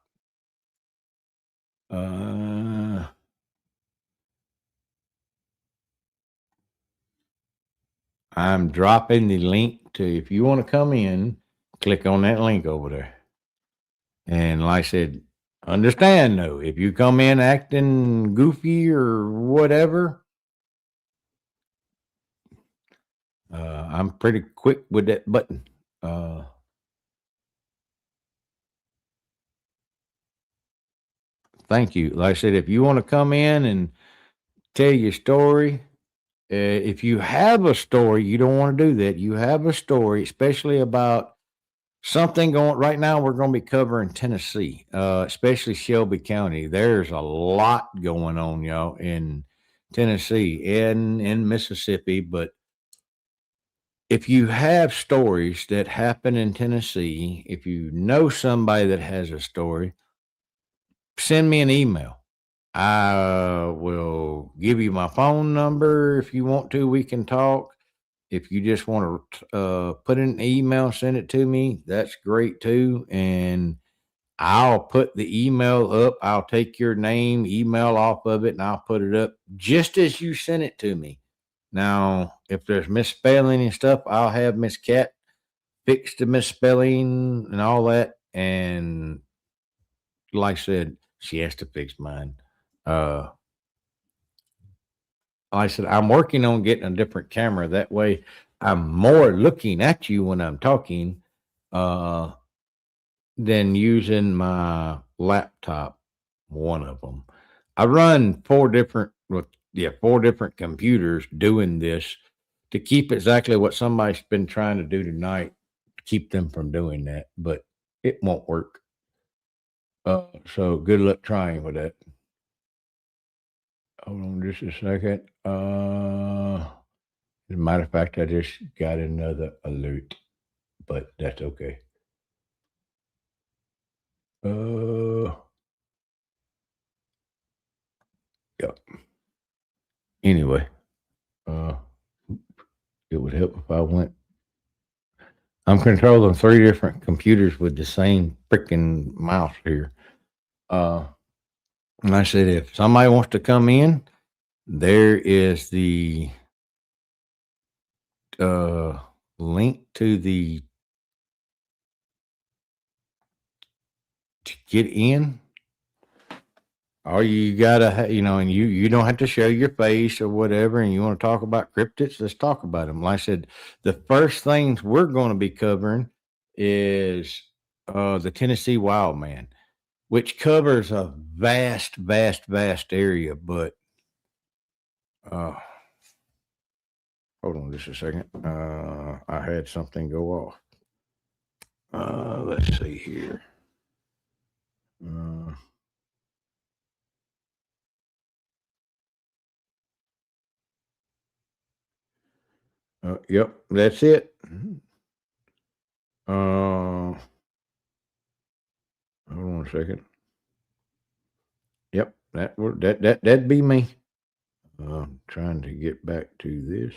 I'm dropping the link to if you want to come in, click on that link over there. And like I said, understand though, if you come in acting goofy or whatever, I'm pretty quick with that button. Thank you. Like I said, if you want to come in and tell your story, if you have a story, you don't want to do that. You have a story, especially about something going right now. We're going to be covering Tennessee, especially Shelby County. There's a lot going on, y'all, in Tennessee and in Mississippi. But if you have stories that happen in Tennessee, if you know somebody that has a story, send me an email. I will give you my phone number if you want to. We can talk. If you just want to put in an email, send it to me. That's great too. And I'll put the email up. I'll take your name, email off of it, and I'll put it up just as you sent it to me. Now, if there's misspelling and stuff, I'll have Miss Cat fix the misspelling and all that. And like I said, she has to fix mine. Like I said, I'm working on getting a different camera. That way I'm more looking at you when I'm talking than using my laptop, one of them. I run four different computers doing this to keep exactly what somebody's been trying to do tonight, to keep them from doing that, but it won't work. So good luck trying with that. Hold on just a second. As a matter of fact, I just got another alert, but that's okay. Yep. Anyway, it would help if I went. I'm controlling three different computers with the same freaking mouse here. And I said, if somebody wants to come in, there is the link to the get in, or you gotta, and you don't have to show your face or whatever, and you want to talk about cryptids, let's talk about them. Like I said, the first things we're going to be covering is the Tennessee Wild Man, which covers a vast, vast, vast area. But hold on just a second. I had something go off. Let's see here. Yep, that's it. Hold on a second. Yep, that'd be me. I'm trying to get back to this.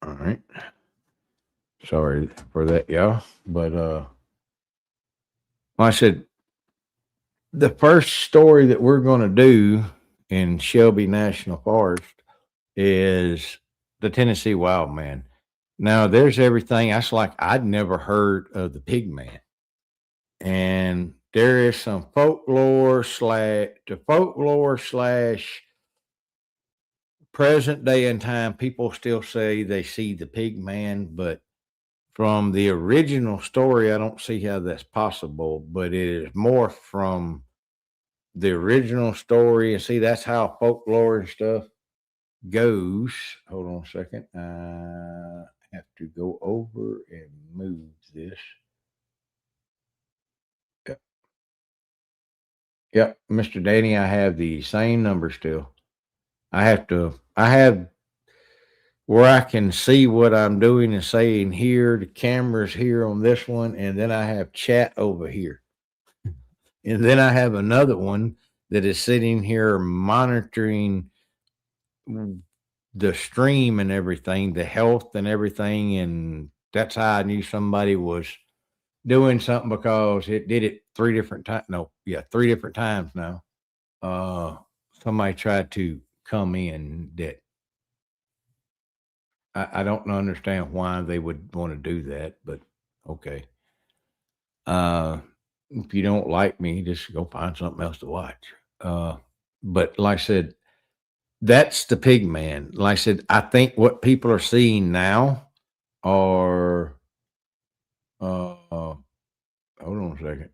All right. Sorry for that, y'all. But I said the first story that we're going to do in Shelby National Forest is the Tennessee Wild Man. Now, there's everything. That's like I'd never heard of the pig man. And there is some folklore slash present day and time. People still say they see the pig man, but from the original story, I don't see how that's possible, but it is more from the original story. And see, that's how folklore and stuff goes. Hold on a second. I have to go over and move this. Yep, Mr. Danny, I have the same number still. I have where I can see what I'm doing and saying here. The camera's here on this one, and then I have chat over here. And then I have another one that is sitting here monitoring the stream and everything, the health and everything. And that's how I knew somebody was doing something, because it did it 3 different times. No, yeah, 3 different times now. Somebody tried to come in that I don't understand why they would want to do that, but okay. If you don't like me, just go find something else to watch. But like I said, that's the pig man. Like I said, I think what people are seeing now are, hold on a second.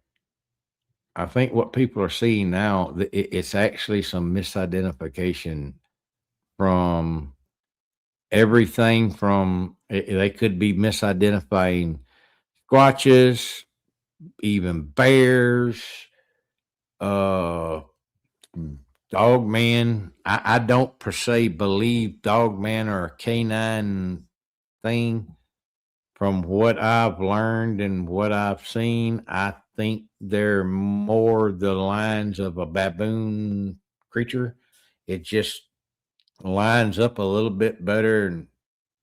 I think what people are seeing now, it's actually some misidentification from everything from, they could be misidentifying squatches, even bears, uh, dog man. I don't per se believe dog man are a canine thing. From what I've learned and what I've seen, I think they're more the lines of a baboon creature. It just lines up a little bit better and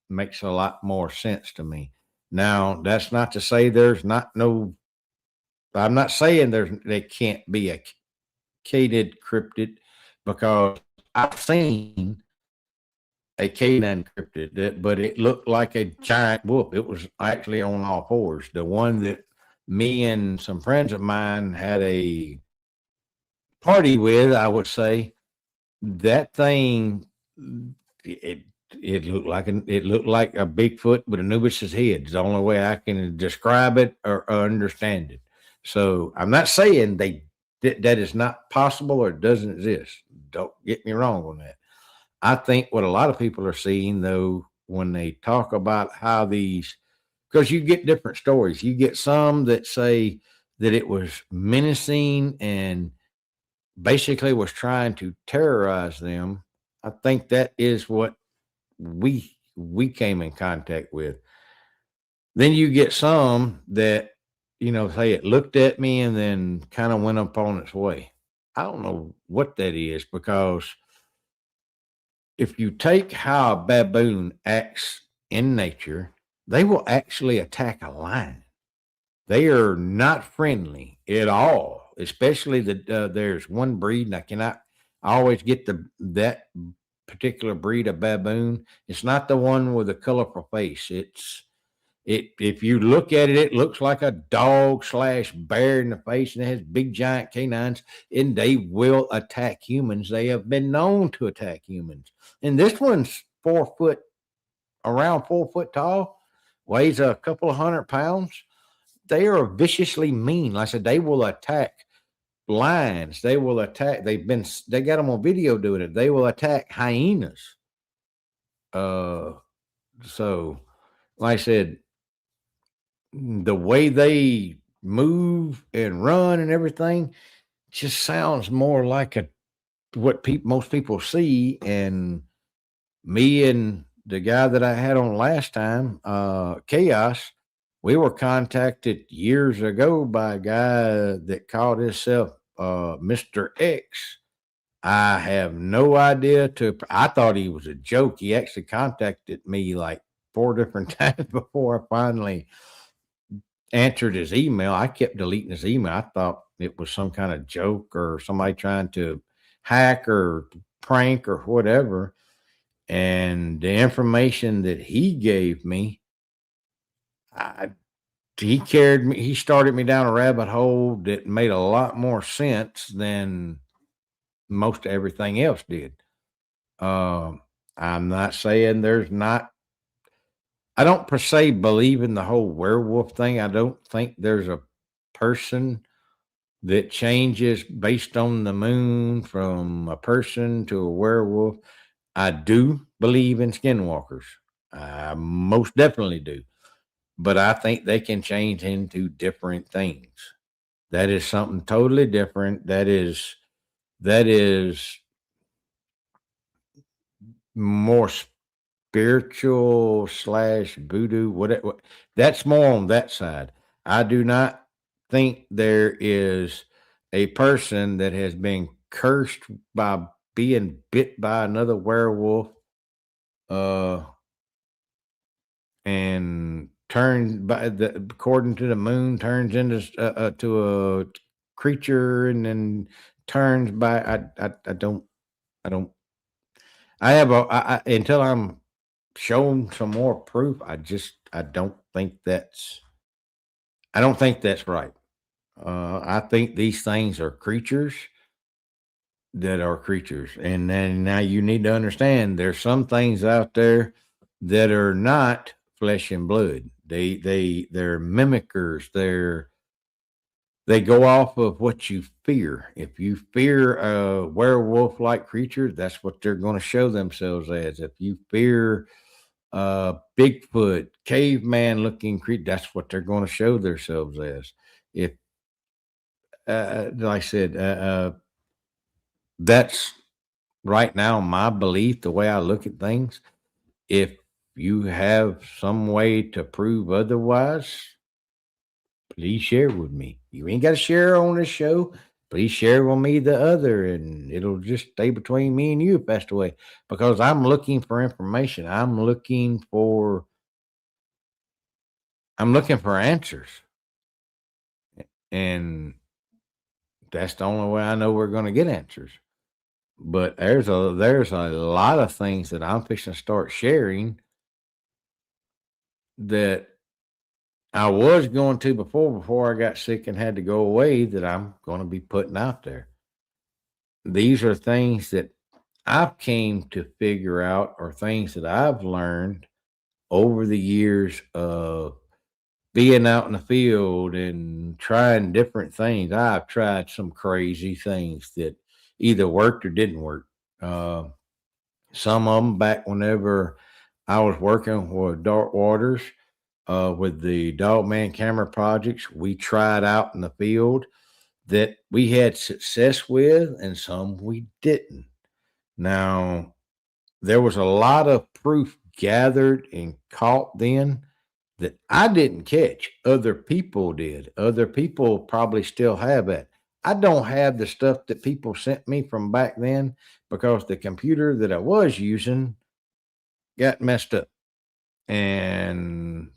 makes a lot more sense to me. Now, that's not to say there's not no, I'm not saying they can't be a canid cryptid, because I've seen a canine cryptid, but it looked like a giant wolf. It was actually on all fours. The one that me and some friends of mine had a party with, I would say, that thing, it it looked like a Bigfoot with Anubis's head. It's the only way I can describe it or understand it. So I'm not saying that is not possible or doesn't exist. Don't get me wrong on that. I think what a lot of people are seeing, though, when they talk about how these, because you get different stories. You get some that say that it was menacing and basically was trying to terrorize them. I think that is what we came in contact with. Then you get some that, say it looked at me and then kind of went up on its way. I don't know what that is, because if you take how a baboon acts in nature, they will actually attack a lion. They are not friendly at all, especially there's one breed, and I always get that particular breed of baboon. It's not the one with a colorful face. If you look at it, it looks like a dog / bear in the face, and it has big giant canines, and they will attack humans. They have been known to attack humans. And this one's around 4 foot tall, weighs a couple of 100 pounds. They are viciously mean. Like I said, they will attack lions. They will attack. They got them on video doing it. They will attack hyenas. So like I said, the way they move and run and everything just sounds more like what most people see. And me and the guy that I had on last time, Chaos, we were contacted years ago by a guy that called himself Mr. X. I have no idea. I thought he was a joke. He actually contacted me like 4 different times before I finally answered his email. I kept deleting his email. I thought it was some kind of joke or somebody trying to hack or prank or whatever. And the information that he gave me, he started me down a rabbit hole that made a lot more sense than most everything else did. I'm not saying I don't per se believe in the whole werewolf thing. I don't think there's a person that changes based on the moon from a person to a werewolf. I do believe in skinwalkers. I most definitely do. But I think they can change into different things. That is something totally different. That is more spiritual / voodoo, whatever. That's more on that side. I do not think there is a person that has been cursed by being bit by another werewolf, and turned according to the moon, turns into to a creature, and then turns by. I don't. I have until I'm shown some more proof. I don't think that's. I don't think that's right. I think these things are creatures that are creatures, and then now you need to understand there's some things out there that are not flesh and blood. They're mimickers. They go off of what you fear. If you fear a werewolf like creature, that's what they're going to show themselves as. If you fear Bigfoot, caveman looking creature, that's what they're going to show themselves as. If, like I said, that's right now my belief, the way I look at things. If you have some way to prove otherwise, please share with me. You ain't got to share on this show. Please share with me the other, and it'll just stay between me and you if that's the way. Because I'm looking for information. I'm looking for answers. And that's the only way I know we're going to get answers. But there's a lot of things that I'm fixing to start sharing that I was going to before I got sick and had to go away, that I'm going to be putting out there. These are things that I've came to figure out, or things that I've learned over the years of being out in the field and trying different things. I've tried some crazy things that either worked or didn't work. Some of them back whenever I was working with Dark Waters, with the Dogman camera projects, we tried out in the field that we had success with, and some we didn't. Now, there was a lot of proof gathered and caught then that I didn't catch. Other people did. Other people probably still have it. I don't have the stuff that people sent me from back then because the computer that I was using got messed up. And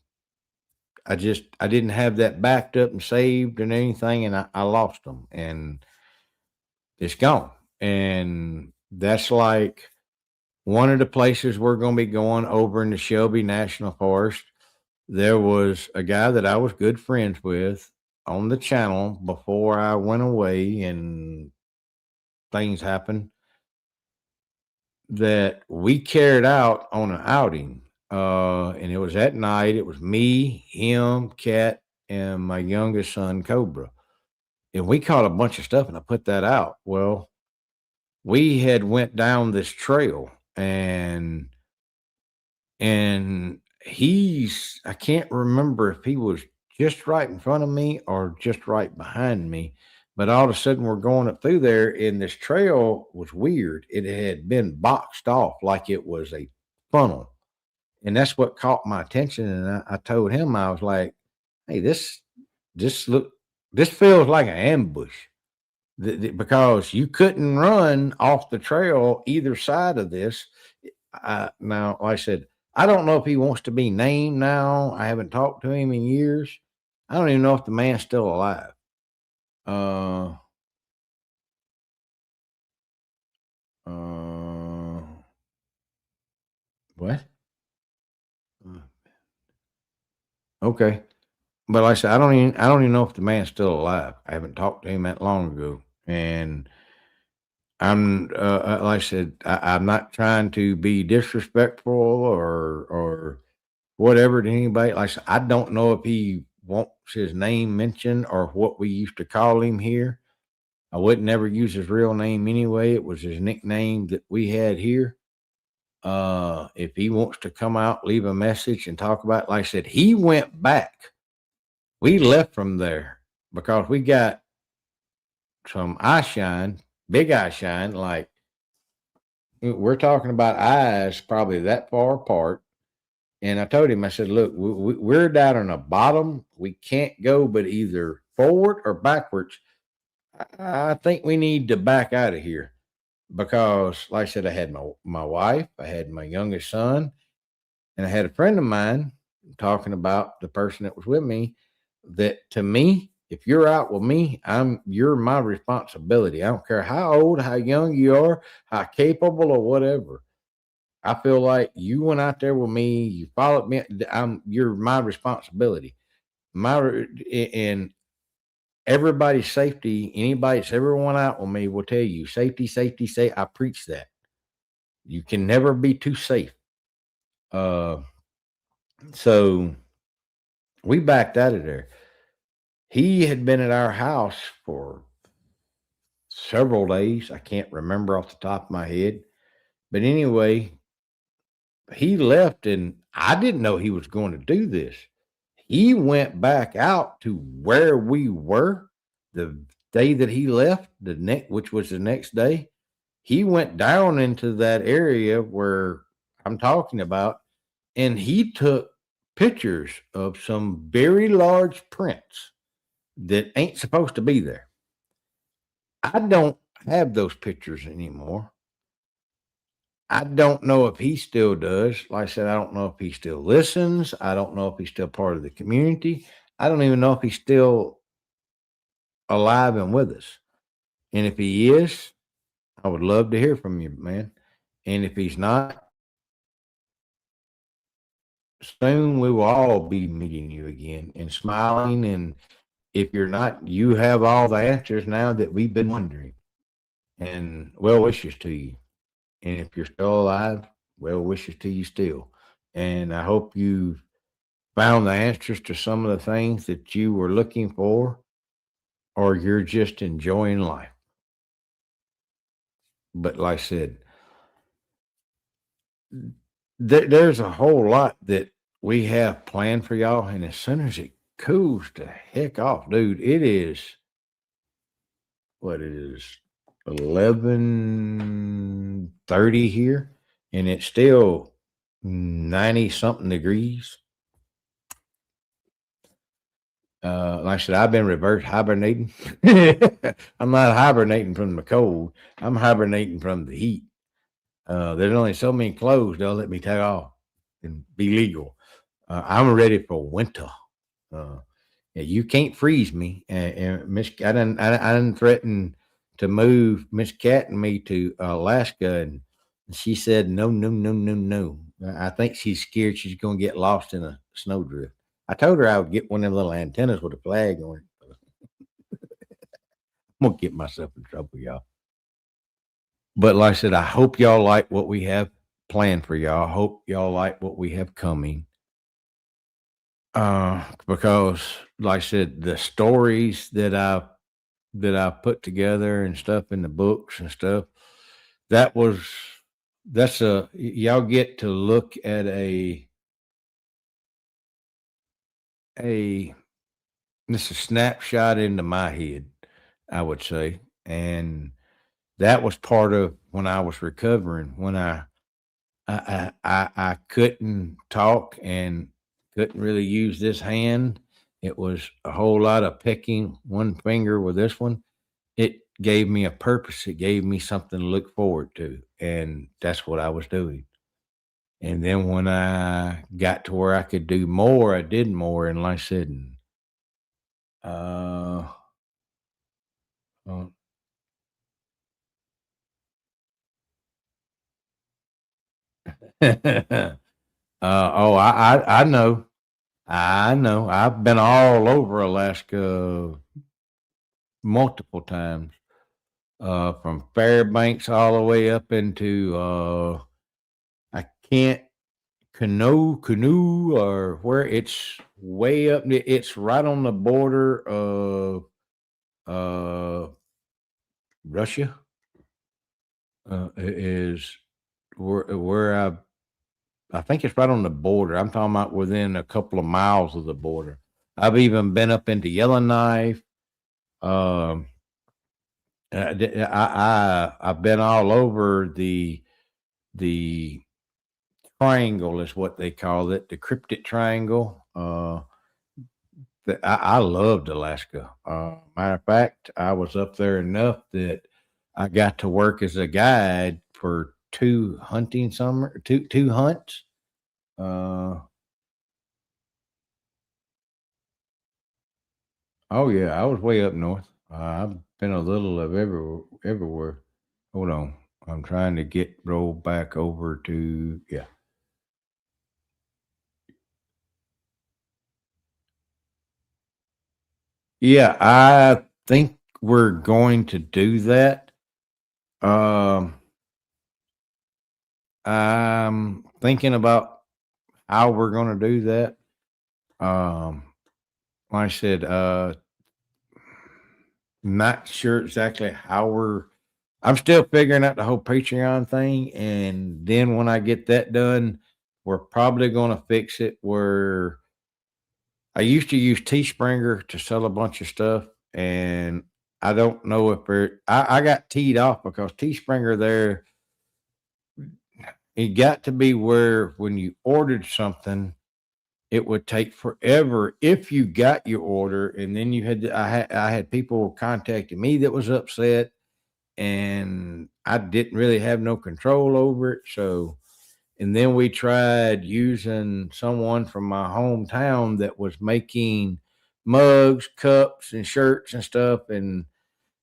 I didn't have that backed up and saved and anything, and I lost them, and it's gone. And that's like one of the places we're going to be going over in the Shelby National Forest, there was a guy that I was good friends with on the channel before I went away and things happened that we carried out on an outing. And it was at night. It was me, him, Cat, and my youngest son, Cobra. And we caught a bunch of stuff and I put that out. Well, we had went down this trail and I can't remember if he was just right in front of me or just right behind me, but all of a sudden we're going up through there and this trail was weird. It had been boxed off like it was a funnel. And that's what caught my attention. And I told him, I was like, hey, this feels like an ambush. Because you couldn't run off the trail either side of this. Now, like I said, I don't know if he wants to be named now. I haven't talked to him in years. I don't even know if the man's still alive. Uh, what? Okay. But like I said, I don't even know if the man's still alive. I haven't talked to him that long ago. And like I said, I'm not trying to be disrespectful or whatever to anybody. Like I said, I don't know if he wants his name mentioned or what we used to call him here. I would never use his real name anyway. It was his nickname that we had here. If he wants to come out, leave a message and talk about it, like I said, he went back. We left from there because we got some eye shine, big eye shine, like we're talking about eyes probably that far apart. And I told him, I said, look, we're down on the bottom. We can't go but either forward or backwards. I think we need to back out of here because, like I said, I had my wife, I had my youngest son, and I had a friend of mine talking about the person that was with me. That to me, if you're out with me, you're my responsibility. I don't care how old, how young you are, how capable, or whatever. I feel like you went out there with me, you followed me. You're my responsibility. And everybody's safety. Anybody that's ever went out with me will tell you safety, safety, say. I preach that. You can never be too safe. Uh, so we backed out of there. He had been at our house for several days. I can't remember off the top of my head, but anyway, he left and I didn't know he was going to do this. He went back out to where we were the day that he left, which was the next day. He went down into that area where I'm talking about, and he took pictures of some very large prints that ain't supposed to be there. I don't have those pictures anymore. I don't know if he still does. Like I said, I don't know if he still listens. I don't know if he's still part of the community. I don't even know if he's still alive and with us. And if he is, I would love to hear from you, man. And if he's not, soon we will all be meeting you again and smiling. And if you're not, you have all the answers now that we've been wondering. And well wishes to you. And if you're still alive, well wishes to you still. And I hope you found the answers to some of the things that you were looking for, or you're just enjoying life. But like I said, there's a whole lot that we have planned for y'all. And as soon as it cools the heck off, dude, it is what it is 11:30 here, and it's still 90 something degrees. Like I said, I've been reverse hibernating. I'm not hibernating from the cold. I'm hibernating from the heat. There's only so many clothes they'll let me take off and be legal. I'm ready for winter. Yeah, you can't freeze me. And I didn't threaten to move Miss Cat and me to Alaska, and And she said, no, no, no, no, no. I think she's scared she's going to get lost in a snowdrift. I told her I would get one of them little antennas with a flag on it. I'm going to get myself in trouble, y'all. But like I said, I hope y'all like what we have planned for y'all. I hope y'all like what we have coming. Because like I said, the stories that I put together and stuff in the books and stuff, that was that's a y'all get to look at a this a snapshot into my head, I would say. And that was part of when I was recovering, when I couldn't talk and couldn't really use this hand. It was a whole lot of picking one finger with this one. It gave me a purpose. It gave me something to look forward to, and that's what I was doing. And then when I got to where I could do more, I did more. And like I said, uh, uh, I know. I know. I've been all over Alaska multiple times, from Fairbanks all the way up into I can't canoe or where it's way up. It's right on the border of uh Russia. Is where I think it's right on the border. I'm talking about within a couple of miles of the border. I've even been up into Yellowknife. Um, I've been all over the triangle is what they call it, the cryptid triangle. I loved Alaska. Matter of fact, I was up there enough that I got to work as a guide for two hunts. Uh, oh yeah, I was way up north. I've been a little of everywhere. Hold on, I'm trying to get rolled back over to yeah. Yeah, I think we're going to do that. Um, I'm thinking about how we're going to do that. Um, like I said, not sure exactly how I'm still figuring out the whole Patreon thing. And then when I get that done, we're probably going to fix it where I used to use Teespringer to sell a bunch of stuff. And I don't know if I got teed off because Teespringer there, it got to be where when you ordered something, it would take forever if you got your order, and then I had people contacting me that was upset, and I didn't really have no control over it. So, and then we tried using someone from my hometown that was making mugs, cups, and shirts and stuff, and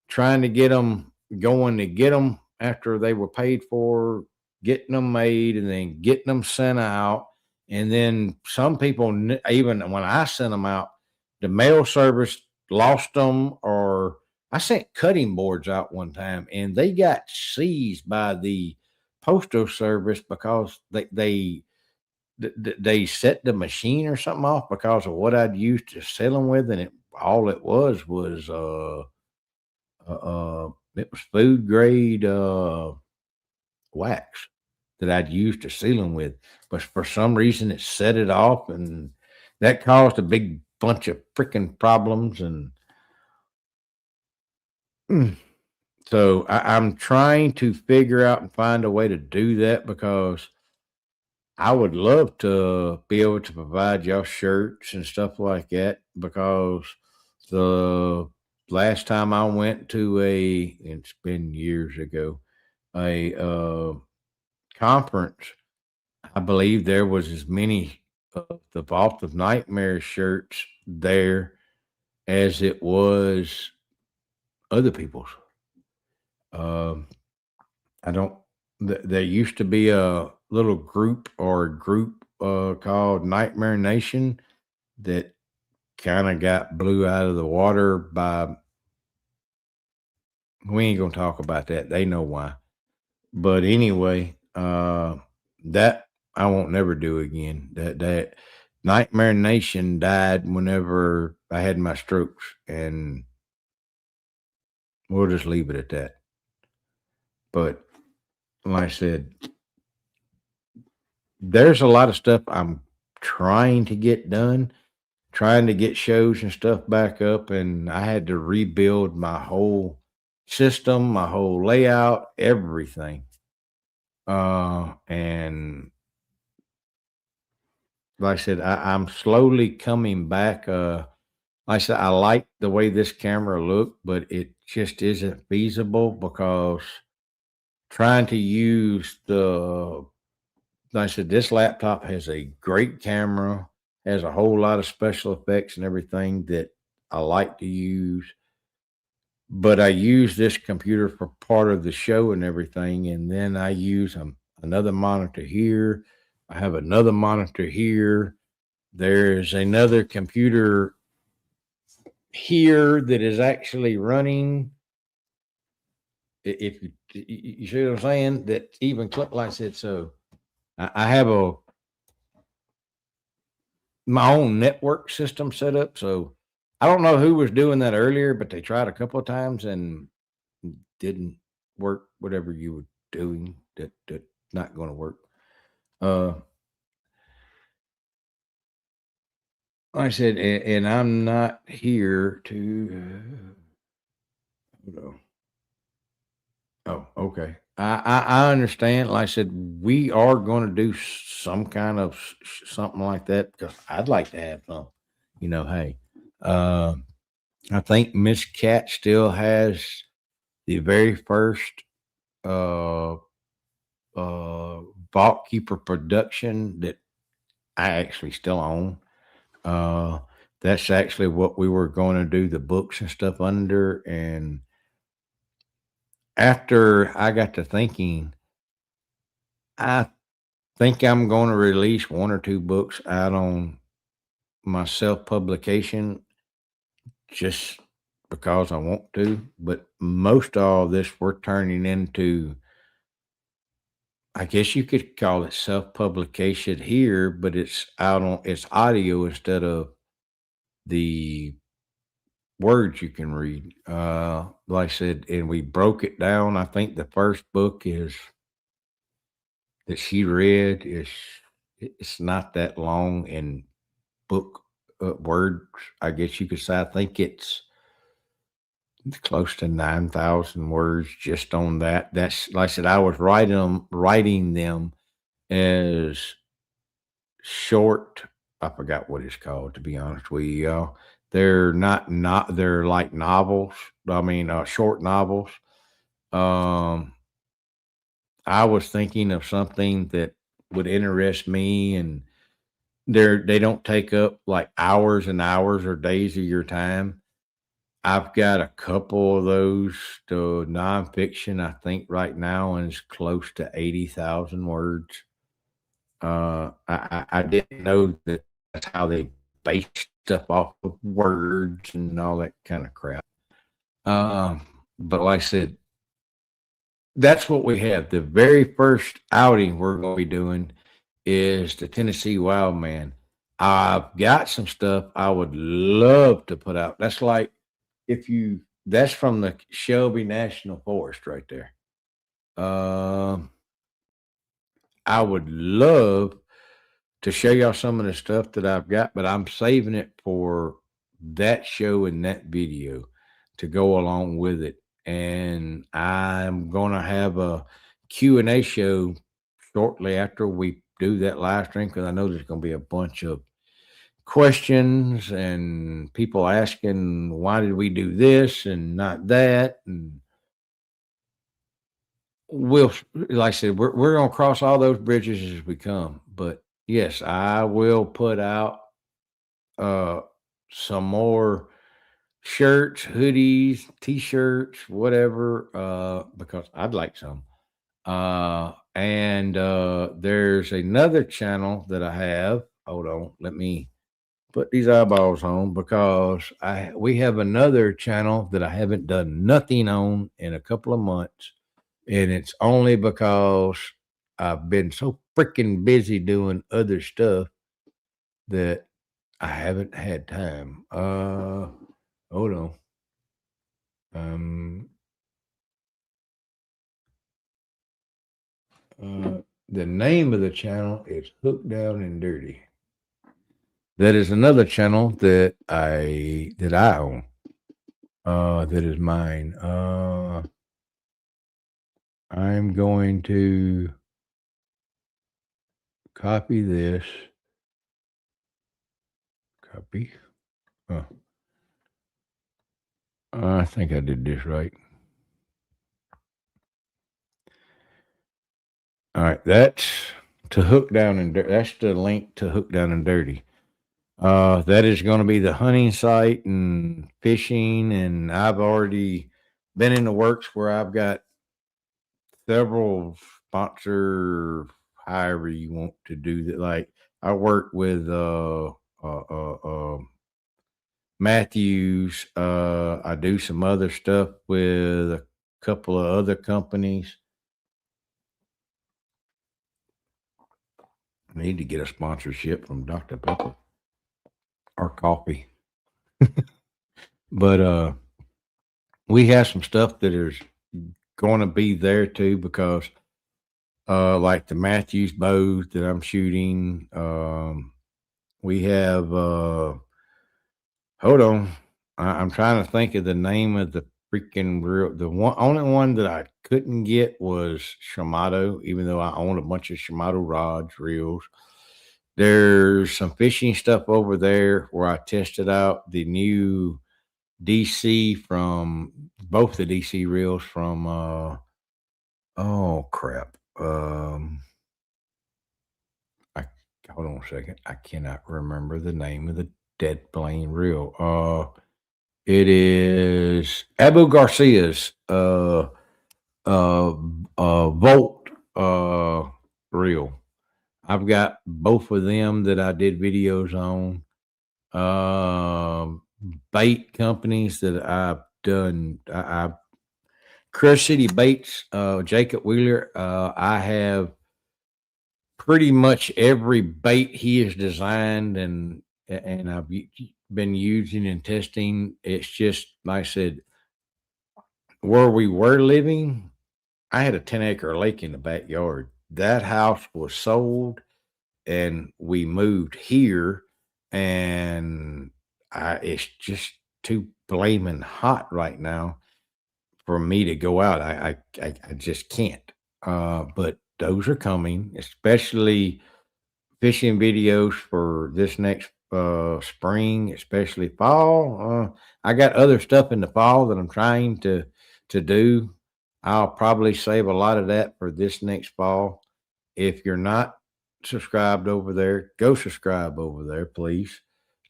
trying to get them going to get them after they were paid for, getting them made, and then getting them sent out. And then some people, even when I sent them out, the mail service lost them, or I sent cutting boards out one time and they got seized by the postal service because they set the machine or something off because of what I'd used to sell them with, and all it was it was food grade wax that I'd used to seal them with, but for some reason it set it off, and that caused a big bunch of freaking problems. And mm, so I'm trying to figure out and find a way to do that because I would love to be able to provide y'all shirts and stuff like that because the last time I went to it's been years ago, a conference, I believe there was as many of the Vault of Nightmare shirts there as it was other people's. Um, I don't there used to be a little group or a group called Nightmare Nation that kind of got blew out of the water by. We ain't gonna talk about that. They know why. But anyway, that I won't never do again. That Nightmare Nation died whenever I had my strokes, and we'll just leave it at that. But like I said, there's a lot of stuff I'm trying to get done, trying to get shows and stuff back up, and I had to rebuild my whole system, my whole layout, everything. And like I said, I'm slowly coming back. Like I said, I like the way this camera looked, but it just isn't feasible because trying to use the like I said, this laptop has a great camera, has a whole lot of special effects and everything that I like to use. But I use this computer for part of the show and everything, and then I use another monitor here. I have another monitor here. There's another computer here that is actually running. If you see what I'm saying, that even clip like that. So I have my own network system set up. So I don't know who was doing that earlier, but they tried a couple of times and didn't work. Whatever you were doing, that not going to work. Uh, like I said, and I'm not here to. Hold on. Oh, okay. I understand. Like I said, we are going to do some kind of something like that because I'd like to have some. Hey, uh, I think Miss Cat still has the very first uh Vault Keeper production that I actually still own. Uh, that's actually what we were going to do the books and stuff under. And after I got to thinking, I think I'm going to release one or two books out on my self publication just because I want to. But most all this we're turning into, I guess you could call it self publication here, but it's audio instead of the words you can read. Like I said, and we broke it down. I think the first book is that she read is it's not that long in book words. I guess you could say. I think it's close to 9,000 words just on that. That's like I said. I was writing them as short. I forgot what it's called. To be honest with you, y'all. They're not. They're like novels. I mean, short novels. Um, I was thinking of something that would interest me, and they don't take up like hours and hours or days of your time. I've got a couple of those to nonfiction. I think right now and it's close to 80,000 words. I didn't know that that's how they base stuff off of words and all that kind of crap. Um, but like I said, that's what we have. The very first outing we're going to be doing is the Tennessee Wildman. I've got some stuff I would love to put out. That's like that's from the Shelby National Forest right there. Um, I would love to show y'all some of the stuff that I've got, but I'm saving it for that show and that video to go along with it. And I'm going to have a Q&A show shortly after we do that live stream because I know there's going to be a bunch of questions and people asking why did we do this and not that. And we'll, like I said, we're going to cross all those bridges as we come. But yes, I will put out uh some more shirts, hoodies, t-shirts, whatever, because I'd like some. And there's another channel that I have. Hold on, let me put these eyeballs on because we have another channel that I haven't done nothing on in a couple of months, and it's only because I've been so freaking busy doing other stuff that I haven't had time. Hold on. Um, the name of the channel is Hooked Down and Dirty. That is another channel that I own. That is mine. I'm going to copy this. Copy. Oh, I think I did this right. All right, that's to Hook Down and Dirty. That's the link to Hook Down and Dirty. That is going to be the hunting site and fishing, and I've already been in the works where I've got several sponsor, however you want to do that. Like I work with Matthews. I do some other stuff with a couple of other companies. I need to get a sponsorship from Dr. Pepper or coffee. But we have some stuff that is going to be there too because like the Matthews bows that I'm shooting. We have hold on. I'm trying to think of the name of the freaking reel. The only one that I couldn't get was Shimano, even though I own a bunch of Shimano rods, reels. There's some fishing stuff over there where I tested out the new DC from both the DC reels from oh crap. I hold on a second. I cannot remember the name of the dead plane reel. It is Abu Garcia's Volt reel. I've got both of them that I did videos on. Bait companies that I've done. I Crush City Baits, Jacob Wheeler. I have pretty much every bait he has designed and I've been using and testing. It's just like I said, where we were living, I had a 10-acre lake in the backyard. That house was sold and we moved here, and it's just too blaming hot right now for me to go out. I just can't. But those are coming, especially fishing videos for this next spring, especially fall. I got other stuff in the fall that I'm trying to do. I'll probably save a lot of that for this next fall. If you're not subscribed over there, go subscribe over there, please,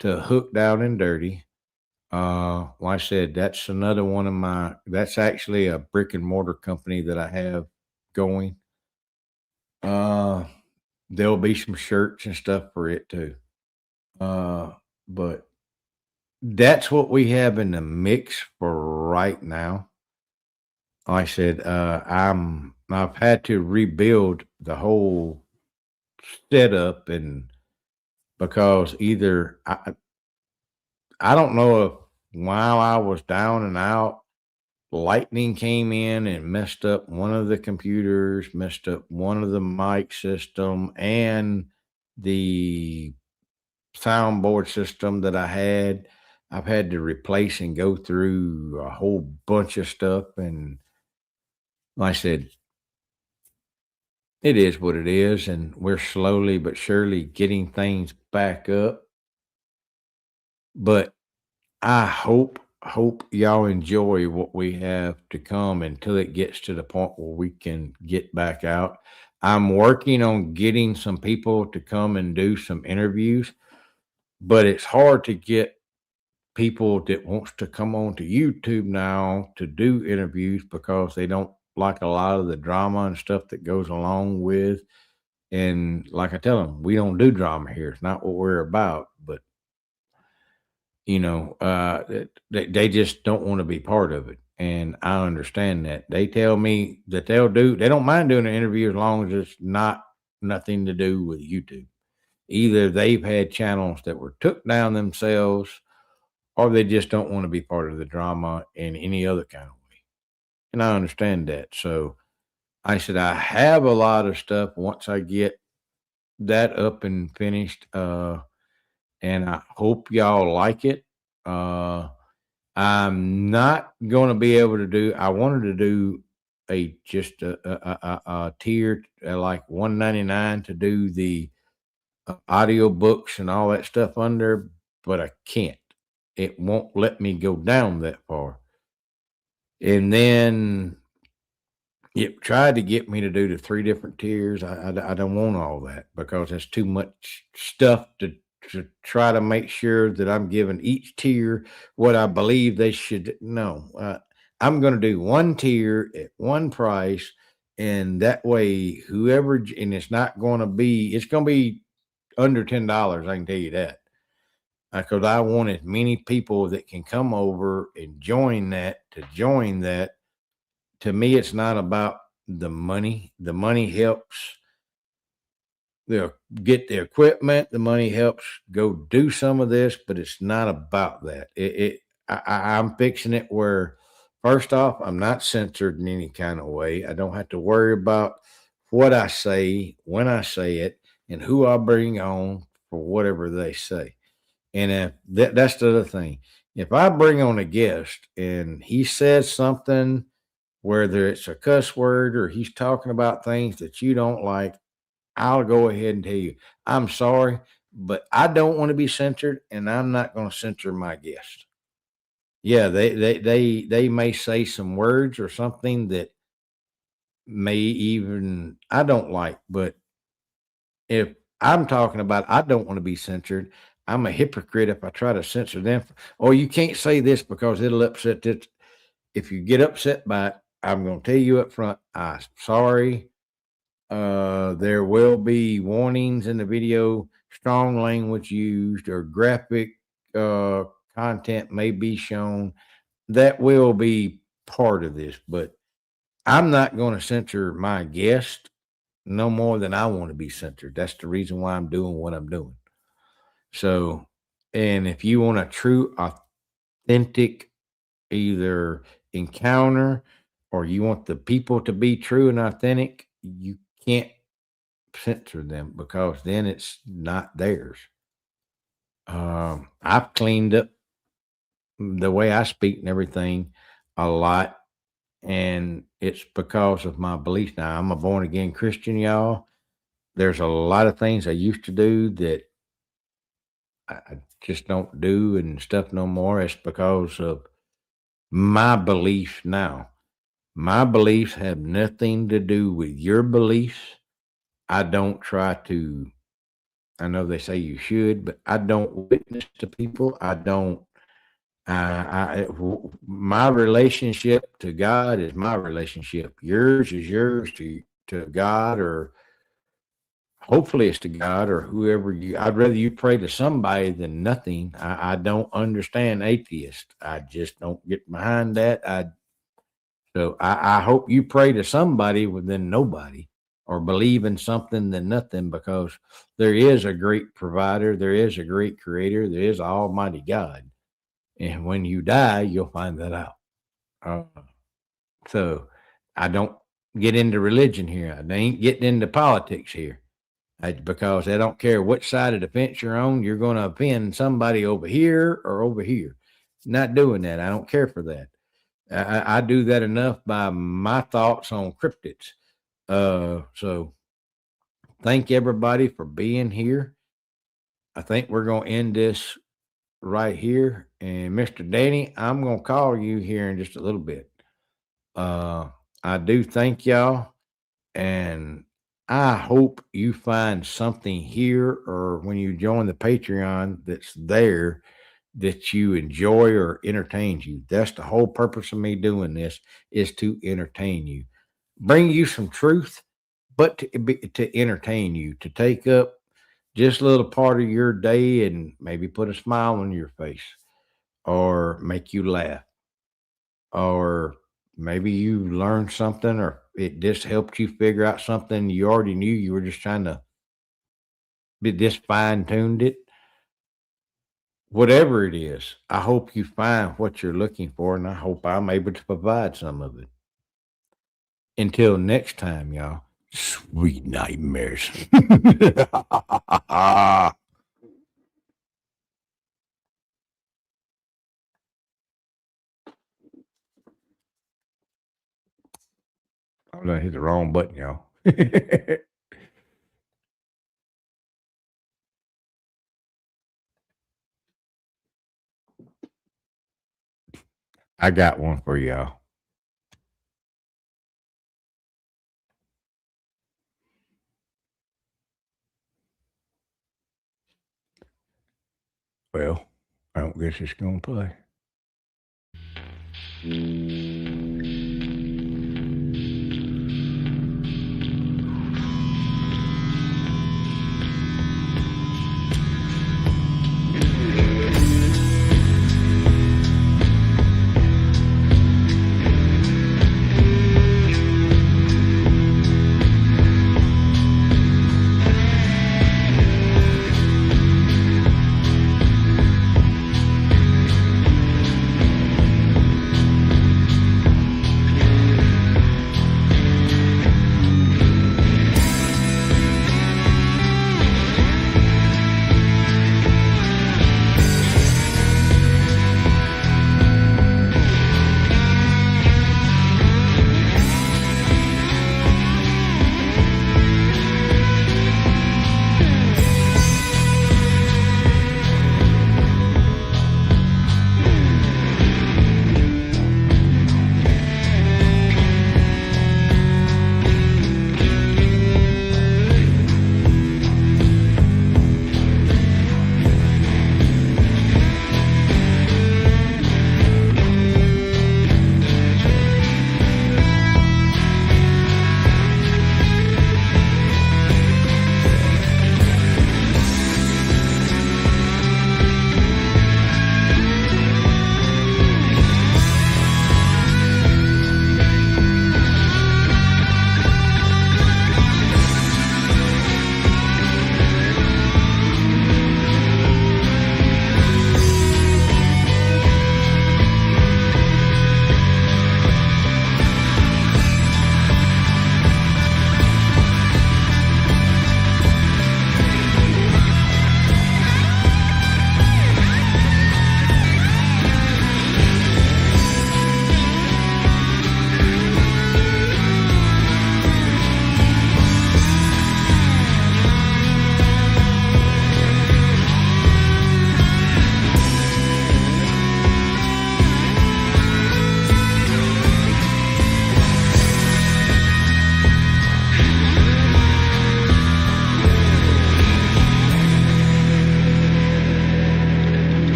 to Hook Down and Dirty. Like I said, that's another one of that's actually a brick and mortar company that I have going. Uh, there'll be some shirts and stuff for it too. But that's what we have in the mix for right now. Like I said, I've had to rebuild the whole setup, and because either I don't know if while I was down and out, lightning came in and messed up one of the computers, messed up one of the mic system, and the soundboard system that I had. I've had to replace and go through a whole bunch of stuff. And like I said, it is what it is. And we're slowly but surely getting things back up. But I hope y'all enjoy what we have to come until it gets to the point where we can get back out. I'm working on getting some people to come and do some interviews, but it's hard to get people that wants to come on to YouTube now to do interviews because they don't like a lot of the drama and stuff that goes along with. And like I tell them, we don't do drama here. It's not what we're about. But they just don't want to be part of it, and I understand that. They tell me that they don't mind doing an interview as long as it's not nothing to do with YouTube. Either they've had channels that were took down themselves, or they just don't want to be part of the drama in any other kind of way. And I understand that. So I said, I have a lot of stuff once I get that up and finished. And I hope y'all like it. Uh, I'm not going to be able to do. I wanted to do just a tier like 199 to do the audio books and all that stuff under, but I can't. It won't let me go down that far. And then it tried to get me to do the 3 different tiers. I don't want all that because it's too much stuff to try to make sure that I'm giving each tier what I believe they should. No, I'm going to do one tier at one price, and that way, and it's going to be under $10. I can tell you that, because I want as many people that can come over and join that. To me, it's not about the money. The money helps. They'll get the equipment. The money helps go do some of this, but it's not about that. I'm fixing it where, first off, I'm not censored in any kind of way. I don't have to worry about what I say, when I say it, and who I bring on for whatever they say. And that's the other thing. If I bring on a guest and he says something, whether it's a cuss word or he's talking about things that you don't like, I'll go ahead and tell you, I'm sorry, but I don't want to be censored, and I'm not going to censor my guest. Yeah, they may say some words or something that may even I don't like, but if I'm talking about I don't want to be censored, I'm a hypocrite if I try to censor them. Oh, you can't say this because it'll upset this. If you get upset by it, I'm going to tell you up front, I'm sorry. There will be warnings in the video, strong language used, or graphic content may be shown. That will be part of this, but I'm not going to censor my guest no more than I want to be censored. That's the reason why I'm doing what I'm doing. So, and if you want a true, authentic either encounter, or you want the people to be true and authentic, you can't censor them because then it's not theirs. I've cleaned up the way I speak and everything a lot, and it's because of my beliefs. Now, I'm a born again Christian, y'all. There's a lot of things I used to do that I just don't do and stuff no more. It's because of my beliefs now. My beliefs have nothing to do with your beliefs. I don't try to, I know they say you should, but I don't witness to people. I don't, my relationship to God is my relationship. Yours is yours to God, or hopefully it's to God or whoever I'd rather you pray to somebody than nothing. I don't understand atheists. I just don't get behind that. I hope you pray to somebody than nobody, or believe in something than nothing, because there is a great provider. There is a great creator. There is Almighty God. And when you die, you'll find that out. Uh, so I don't get into religion here. I ain't getting into politics here. Because I don't care which side of the fence you're on, you're going to offend somebody over here or over here. Not doing that. I don't care for that. I do that enough by my thoughts on cryptids. So thank everybody for being here. I think we're going to end this right here. And Mr. Danny, I'm going to call you here in just a little bit. I do thank y'all, and I hope you find something here or when you join the Patreon that's there that you enjoy or entertains you. That's the whole purpose of me doing this, is to entertain you. bring you some truth, but to entertain you, to take up just a little part of your day and maybe put a smile on your face or make you laugh, or maybe you learned something, or it just helped you figure out something you already knew. You were just trying to be just fine tuned it. Whatever it is, I hope you find what you're looking for, and I hope I'm able to provide some of it. Until next time, y'all, sweet nightmares. I'm gonna hit the wrong button, y'all. I got one for y'all. Well, I don't guess it's gonna play.